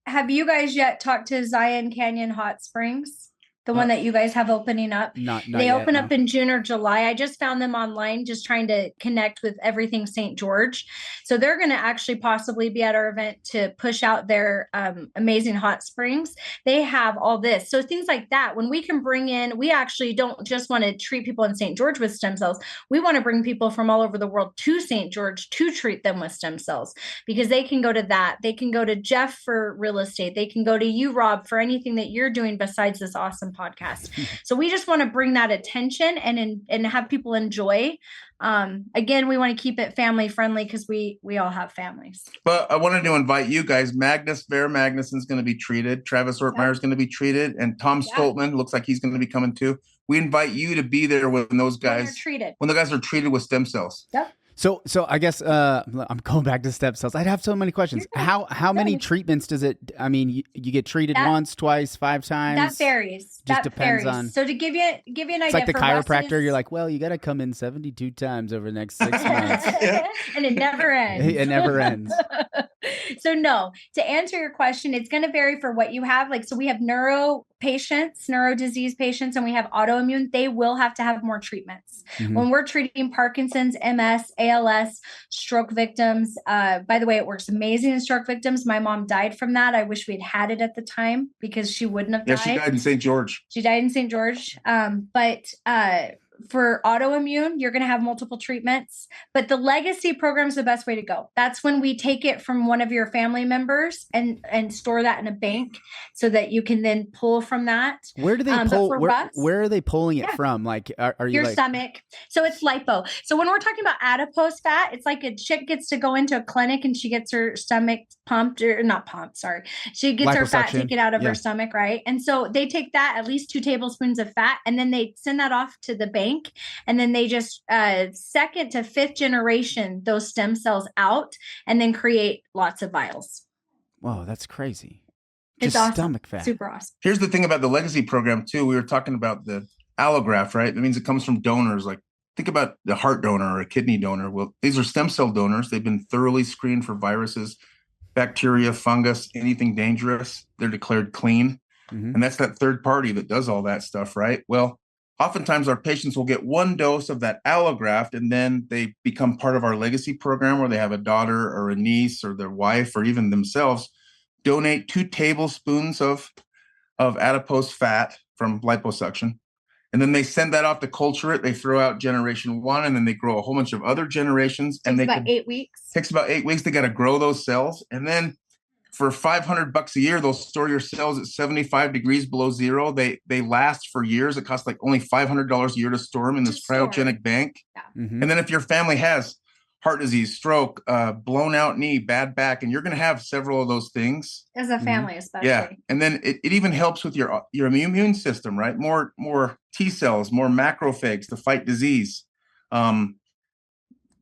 have you guys yet talked to Zion Canyon Hot Springs? The one that you guys have opening up? Not they yet, open up in June or July. I just found them online, just trying to connect with everything St. George. So they're going to actually possibly be at our event to push out their amazing hot springs. They have all this. So things like that, when we can bring in, we actually don't just want to treat people in St. George with stem cells. We want to bring people from all over the world to St. George to treat them with stem cells, because they can go to that. They can go to Jeff for real estate. They can go to you, Rob, for anything that you're doing besides this awesome podcast. So we just want to bring that attention and have people enjoy. Again, we want to keep it family friendly, because we all have families. But I wanted to invite you guys. Bear Magnuson's going to be treated. Travis Ortmeyer is going to be treated, and Tom Stoltman looks like he's going to be coming too. We invite you to be there when those guys when the guys are treated with stem cells. Yep. So I guess I'm going back to stem cells. I'd have so many questions. How many treatments does it? I mean, you get treated once, twice, 5 times. That varies. Just depends on. So to give you an idea, it's like the chiropractor. You're like, well, you got to come in 72 times over the next 6 months, and it never ends. It never ends. So no, to answer your question, it's going to vary for what you have. Like, so we have neuro disease patients, and we have autoimmune. They will have to have more treatments. Mm-hmm. When we're treating Parkinson's, MS, ALS, stroke victims, by the way, it works amazing in stroke victims. My mom died from that. I wish we'd had it at the time, because she wouldn't have died. Yeah, she died in St. George. She died in St. George. But for autoimmune, you're going to have multiple treatments, but the legacy program is the best way to go. That's when we take it from one of your family members and store that in a bank, so that you can then pull from that. Where do they pull? Where are they pulling it from? Like, are you your stomach? So it's lipo. So when we're talking about adipose fat, it's like a chick gets to go into a clinic and she gets her stomach pumped, or not pumped. Sorry, she gets her fat taken out of her stomach, right? And so they take that, at least 2 tablespoons of fat, and then they send that off to the bank. And then they just 2nd to 5th generation those stem cells out, and then create lots of vials. Whoa, that's crazy. It's just awesome. Stomach fat. Super awesome. Here's the thing about the legacy program too. We were talking about the allograft, right? That means it comes from donors. Like, think about the heart donor or a kidney donor. Well, these are stem cell donors. They've been thoroughly screened for viruses, bacteria, fungus, anything dangerous. They're declared clean. Mm-hmm. And that's that third party that does all that stuff, right? Well, oftentimes our patients will get 1 dose of that allograft, and then they become part of our legacy program, where they have a daughter or a niece or their wife or even themselves donate 2 tablespoons of adipose fat from liposuction. And then they send that off to culture it. They throw out generation 1, and then they grow a whole bunch of other generations. Takes about 8 weeks. Takes about 8 weeks. They got to grow those cells. And then for $500 a year, they'll store your cells at 75 degrees below zero. They last for years. It costs like only $500 a year to store them in this cryogenic bank. Yeah. Mm-hmm. And then if your family has heart disease, stroke, blown out knee, bad back, and you're going to have several of those things. As a family, especially. Yeah. And then it even helps with your immune system, right? More T cells, more macrophages to fight disease.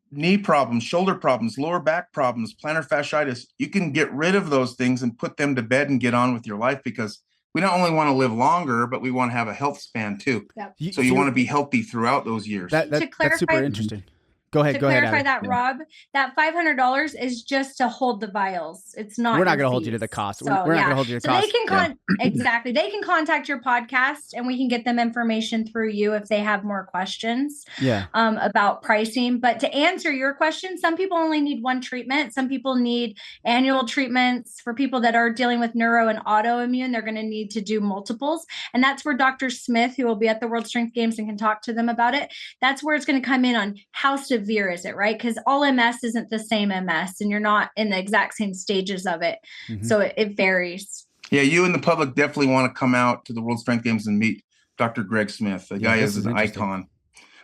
Knee problems, shoulder problems, lower back problems, plantar fasciitis. You can get rid of those things and put them to bed and get on with your life, because we not only want to live longer, but we want to have a health span too. Yep. So you want to be healthy throughout those years. That's super interesting. Go ahead. To go ahead. clarify that, Rob, that $500 is just to hold the vials. It's not. We're not going to hold you to the cost. So, we're not going to hold you to the cost. They can exactly. They can contact your podcast, and we can get them information through you if they have more questions. Yeah. About pricing. But to answer your question, some people only need one treatment. Some people need annual treatments. For people that are dealing with neuro and autoimmune, they're going to need to do multiples, and that's where Dr. Smith, who will be at the World Strength Games and can talk to them about it, that's where it's going to come in on how severe is it, right? Because all MS isn't the same MS, and you're not in the exact same stages of it. So it varies. Yeah, you and the public definitely want to come out to the World Strength Games and meet Dr. Greg Smith. The guy is an icon.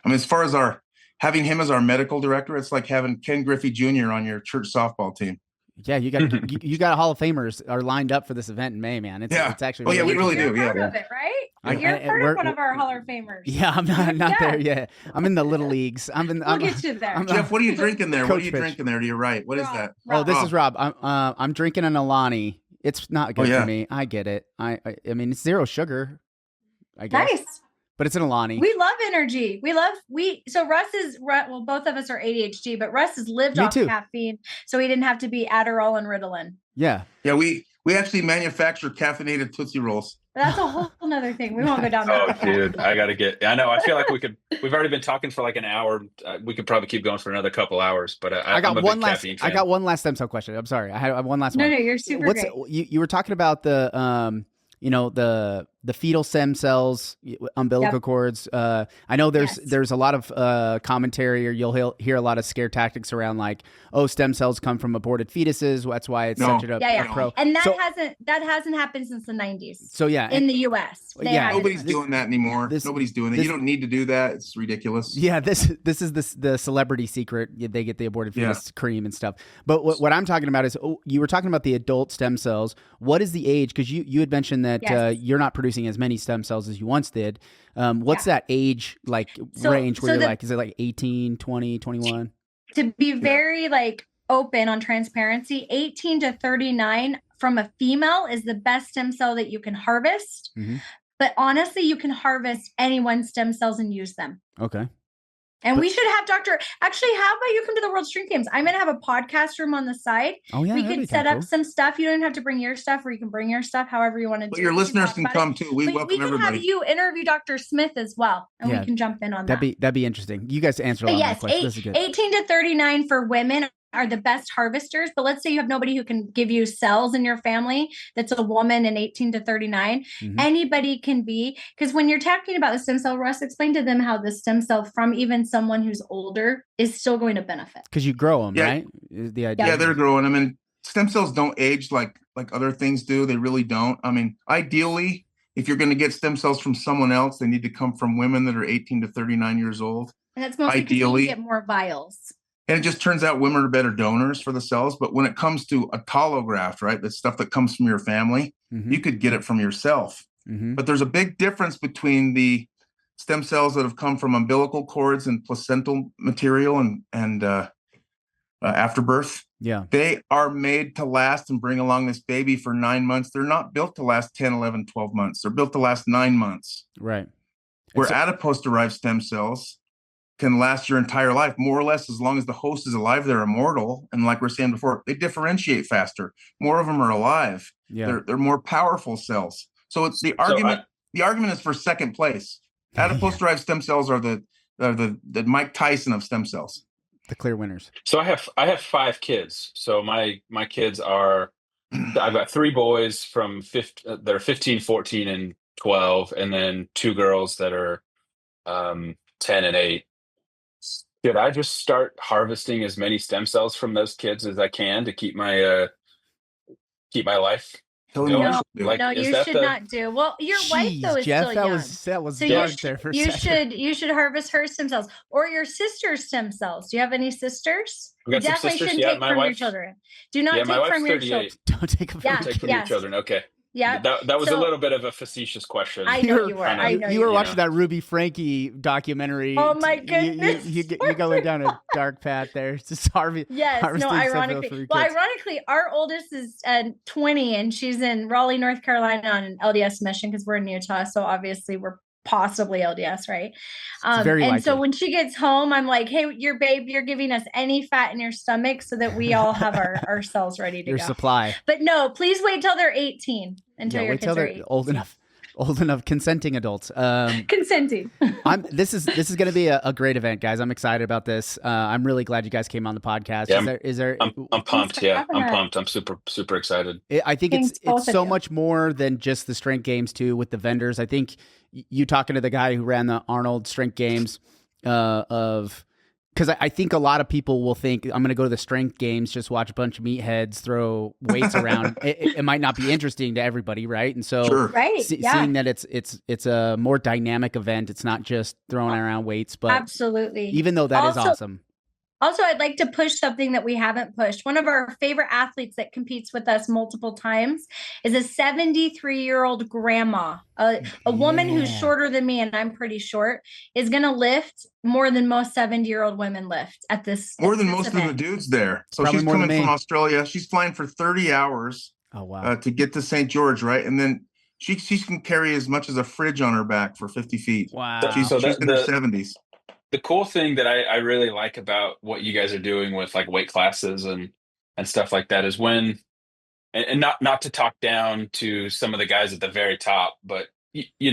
I mean, as far as having him as our medical director, it's like having Ken Griffey Jr. on your church softball team. Yeah, you got Hall of Famers are lined up for this event in May, man. It's actually we really do. Part of it, right? You're part of one of our Hall of Famers. Yeah, I'm not there yet. I'm in the little leagues. We'll get you there. Jeff, what are you drinking there? What are you drinking there to your right? What is that? Oh, this is Rob. I'm drinking an Alani. It's not good for me. I get it. I mean, it's zero sugar, I guess. Nice. But it's an Alani. We love energy. So both of us are ADHD, but Russ has lived off caffeine, so he didn't have to be Adderall and Ritalin. Yeah. Yeah, we actually manufacture caffeinated Tootsie Rolls. That's a whole nother thing. We won't go down that. Oh, dude, I know. I feel like we've already been talking for like an hour. We could probably keep going for another couple hours, but I got one last stem cell question. I'm sorry. I have one last one. No, you're super great. You were talking about the the fetal stem cells, umbilical cords. I know there's a lot of commentary, or you'll hear a lot of scare tactics around like, oh, stem cells come from aborted fetuses. That's why it's such a pro. And that hasn't happened since the 90s. So in the U.S. Nobody's doing that anymore. Nobody's doing that. You don't need to do that. It's ridiculous. Yeah, this is the celebrity secret. They get the aborted fetus cream and stuff. But what I'm talking about is, you were talking about the adult stem cells. What is the age? Because you had mentioned that you're not producing as many stem cells as you once did. What's that age range where you're is it like 18, 20, 21? To be very open on transparency, 18 to 39 from a female is the best stem cell that you can harvest. But honestly, you can harvest anyone's stem cells and use them. Okay. And we should have actually, how about you come to the World Strength Games? I'm going to have a podcast room on the side. Oh, yeah. We could set up some stuff. You don't have to bring your stuff, or you can bring your stuff, however you want to do it. But your listeners can come too. We welcome everybody. We can have you interview Dr. Smith as well, and we can jump in on that. That'd be interesting. You guys answer a lot of my questions. This is good. 18 to 39 for women are the best harvesters. But let's say you have nobody who can give you cells in your family that's a woman in 18 to 39. Anybody can be, because when you're talking about the stem cell, Russ, explain to them how the stem cell from even someone who's older is still going to benefit. Because you grow them, right? Is the idea. Yeah, they're growing them. And stem cells don't age like other things do. They really don't. I mean, ideally, if you're going to get stem cells from someone else, they need to come from women that are 18 to 39 years old. And that's mostly because you get more vials. And it just turns out women are better donors for the cells. But when it comes to autograft, right, the stuff that comes from your family, you could get it from yourself. But there's a big difference between the stem cells that have come from umbilical cords and placental material and afterbirth. Yeah. They are made to last and bring along this baby for 9 months. They're not built to last 10, 11, 12 months. They're built to last 9 months. Right. Where adipose-derived stem cells can last your entire life, more or less, as long as the host is alive. They're immortal, and like we're saying before, they differentiate faster. More of them are alive. Yeah, they're more powerful cells. So it's the argument. The argument is for second place. Adipose-derived stem cells are the Mike Tyson of stem cells, the clear winners. So I have 5 kids. So my kids are, I've got 3 boys that are 15, 14, and 12, and then 2 girls that are 10 and 8. Should I just start harvesting as many stem cells from those kids as I can to keep my life going? No, you should not do. Well, your wife though is Jeff, still young. That was dark there for a second. You should harvest her stem cells or your sister's stem cells. Do you have any sisters? I've got some sisters. Shouldn't take from your children. Do not take from your children. Don't take from your children. Okay. Yeah. That was a little bit of a facetious question. I know you were. I know you were watching that Ruby Frankie documentary. Oh my goodness. You're going down a dark path there. It's just Yes. No, ironically. Well, ironically, our oldest is 20 and she's in Raleigh, North Carolina on an LDS mission because we're in Utah. So obviously we're possibly LDS, right? And likely. So when she gets home, I'm like, hey, you're giving us any fat in your stomach so that we all have our cells ready to your go. Supply. But no, please wait till they're 18 until your kids are 18. Old enough, consenting adults. Consenting. This is going to be a great event, guys. I'm excited about this. I'm really glad you guys came on the podcast. Yeah, I'm pumped. Yeah, I'm pumped. I'm super excited. I think it's so much more than just the strength games too with the vendors. I think you talking to the guy who ran the Arnold Strength Games because I think a lot of people will think I'm going to go to the strength games, just watch a bunch of meatheads throw weights around. It might not be interesting to everybody, right? And so, seeing that it's a more dynamic event, it's not just throwing around weights, but absolutely, even though that is awesome. Also, I'd like to push something that we haven't pushed. One of our favorite athletes that competes with us multiple times is a 73-year-old grandma, a woman who's shorter than me, and I'm pretty short, is going to lift more than most 70-year-old women lift at this. More than most event. Of the dudes there. So she's coming from Australia. She's flying for 30 hours to get to St. George, right? And then she can carry as much as a fridge on her back for 50 feet. Wow. She's in her 70s. The cool thing that I really like about what you guys are doing with like weight classes and stuff like that is when, and not to talk down to some of the guys at the very top, but you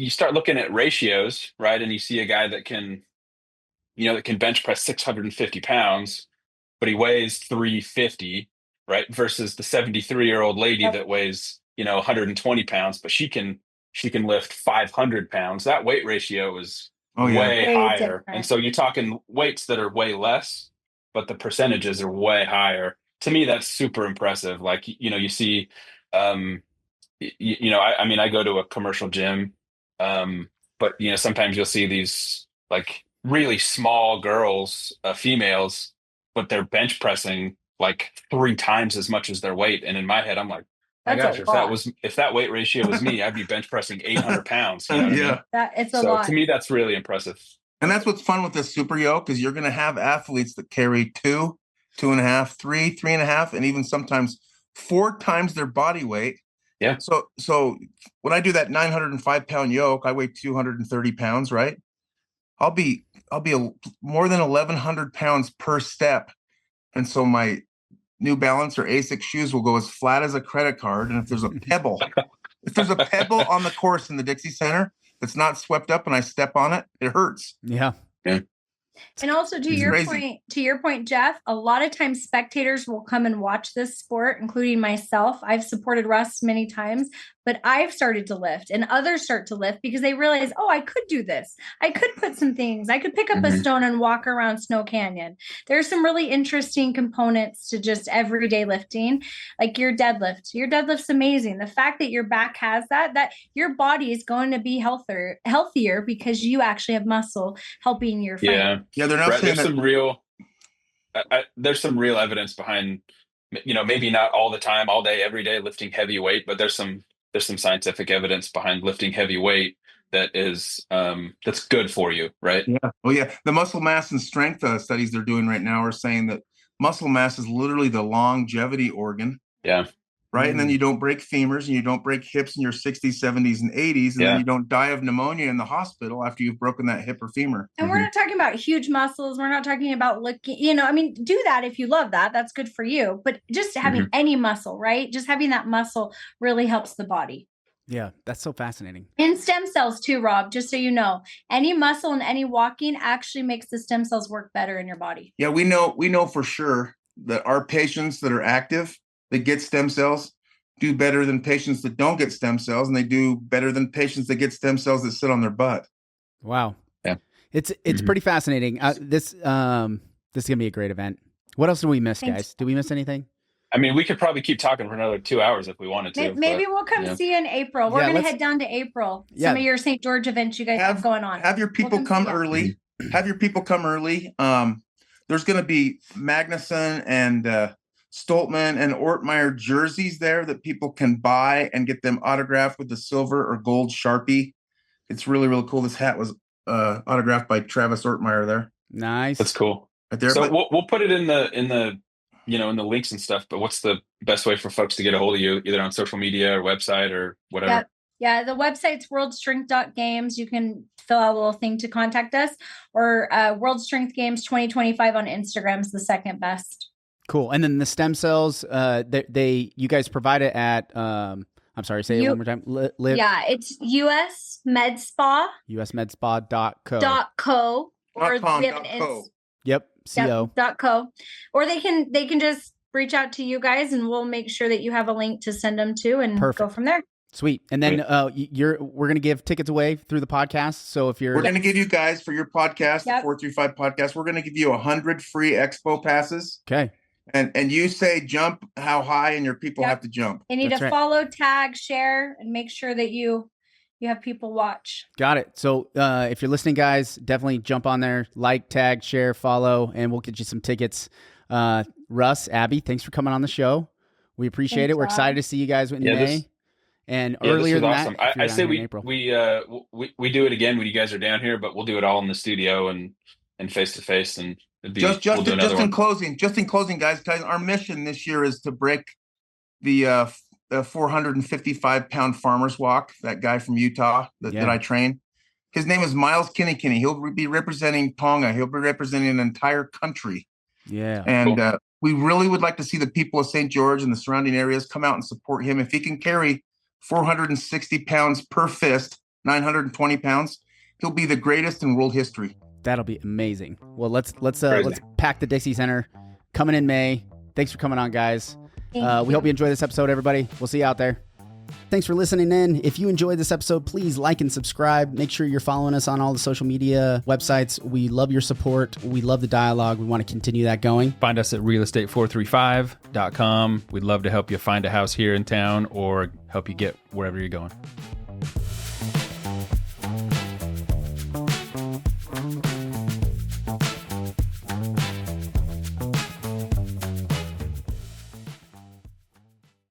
start looking at ratios, right? And you see a guy that can bench press 650 pounds, but he weighs 350, right? Versus the 73-year-old lady that weighs, 120 pounds, but she can lift 500 pounds. That weight ratio is way higher. Different. And so you're talking weights that are way less, but the percentages are way higher. To me, that's super impressive. Like, you see, I go to a commercial gym, but sometimes you'll see these like really small girls, females, but they're bench pressing like 3 times as much as their weight. And in my head, I'm like, my gosh, if that weight ratio was me, I'd be bench pressing 800 pounds. You know what I mean? It's a lot. To me, that's really impressive. And that's what's fun with this super yoke is you're going to have athletes that carry 2, 2.5, 3, 3.5, and even sometimes 4 times their body weight. Yeah. So when I do that 905-pound yoke, I weigh 230 pounds, right? I'll be more than 1,100 pounds per step, and so my New Balance or ASIC shoes will go as flat as a credit card. And if there's a pebble on the course in the Dixie Center that's not swept up and I step on it, it hurts. Yeah. And also to your point, Jeff, a lot of times spectators will come and watch this sport, including myself. I've supported Russ many times, but I've started to lift and others start to lift because they realize, I could do this. I could put some things. I could pick up a stone and walk around Snow Canyon. There's some really interesting components to just everyday lifting, like your deadlift. Your deadlift's amazing. The fact that your back has that your body is going to be healthier because you actually have muscle helping your frame. Yeah, they're not saying there's some real evidence behind, maybe not all the time, all day, every day lifting heavy weight, but there's some scientific evidence behind lifting heavy weight that is that's good for you, right? Yeah. Oh yeah. The muscle mass and strength studies they're doing right now are saying that muscle mass is literally the longevity organ. Yeah. Right. And then you don't break femurs and you don't break hips in your 60s, 70s, and 80s. And then you don't die of pneumonia in the hospital after you've broken that hip or femur. And we're not talking about huge muscles. We're not talking about looking, do that if you love that. That's good for you. But just having any muscle, right? Just having that muscle really helps the body. Yeah, that's so fascinating. And stem cells too, Rob, just so you know, any muscle and any walking actually makes the stem cells work better in your body. Yeah, we know for sure that our patients that are active, that get stem cells, do better than patients that don't get stem cells, and they do better than patients that get stem cells that sit on their butt. Wow. Yeah. It's pretty fascinating. This is going to be a great event. What else did we miss, guys? Did we miss anything? I mean, we could probably keep talking for another 2 hours if we wanted to. Maybe we'll come see you in April. We're going to head down to April. Some of your St. George events you guys have going on. Have your people come early. Have your people come early. There's going to be Magnuson and Stoltman and Ortmeyer jerseys there that people can buy and get them autographed with the silver or gold Sharpie. It's really, really cool. This hat was autographed by Travis Ortmeyer there. Nice. That's cool. Right there. So we'll put it in the links and stuff, but what's the best way for folks to get a hold of you, either on social media or website or whatever? Yep. Yeah, the website's worldstrength.games. You can fill out a little thing to contact us, or World Strength Games 2025 on Instagram is the second best. Cool. And then the stem cells, you guys provide it at, I'm sorry, say it one more time. Yeah, it's US Med Spa. usmedspa.co. .co. Or .com, we have .co. Yep. CO. .co. Or they can just reach out to you guys, and we'll make sure that you have a link to send them to, and go from there. Sweet. And then we're going to give tickets away through the podcast. So if we're going to give you guys for your podcast, the 435 podcast, we're going to give you 100 free expo passes. Okay. And you say jump how high, and your people have to jump. They need to follow, tag, share, and make sure that you have people watch. Got it. So if you're listening, guys, definitely jump on there, like, tag, share, follow, and we'll get you some tickets. Russ, Abby, thanks for coming on the show. We appreciate it. We're excited to see you guys in May. And earlier than awesome. that, I say we do it again when you guys are down here, but we'll do it all in the studio and face to face, and just in closing, guys, our mission this year is to break the 455-pound farmer's walk. That guy from Utah that I train, his name is Miles Kinney. He'll be representing Tonga. He'll be representing an entire country. Yeah, and cool. We really would like to see the people of St. George and the surrounding areas come out and support him. If he can carry 460 pounds per fist, 920 pounds, he'll be the greatest in world history. That'll be amazing. Well, let's pack the Dixie Center coming in May. Thanks for coming on, guys. We hope you enjoy this episode, everybody. We'll see you out there. Thanks for listening in. If you enjoyed this episode, please like and subscribe. Make sure you're following us on all the social media websites. We love your support. We love the dialogue. We want to continue that going. Find us at realestate435.com. We'd love to help you find a house here in town or help you get wherever you're going.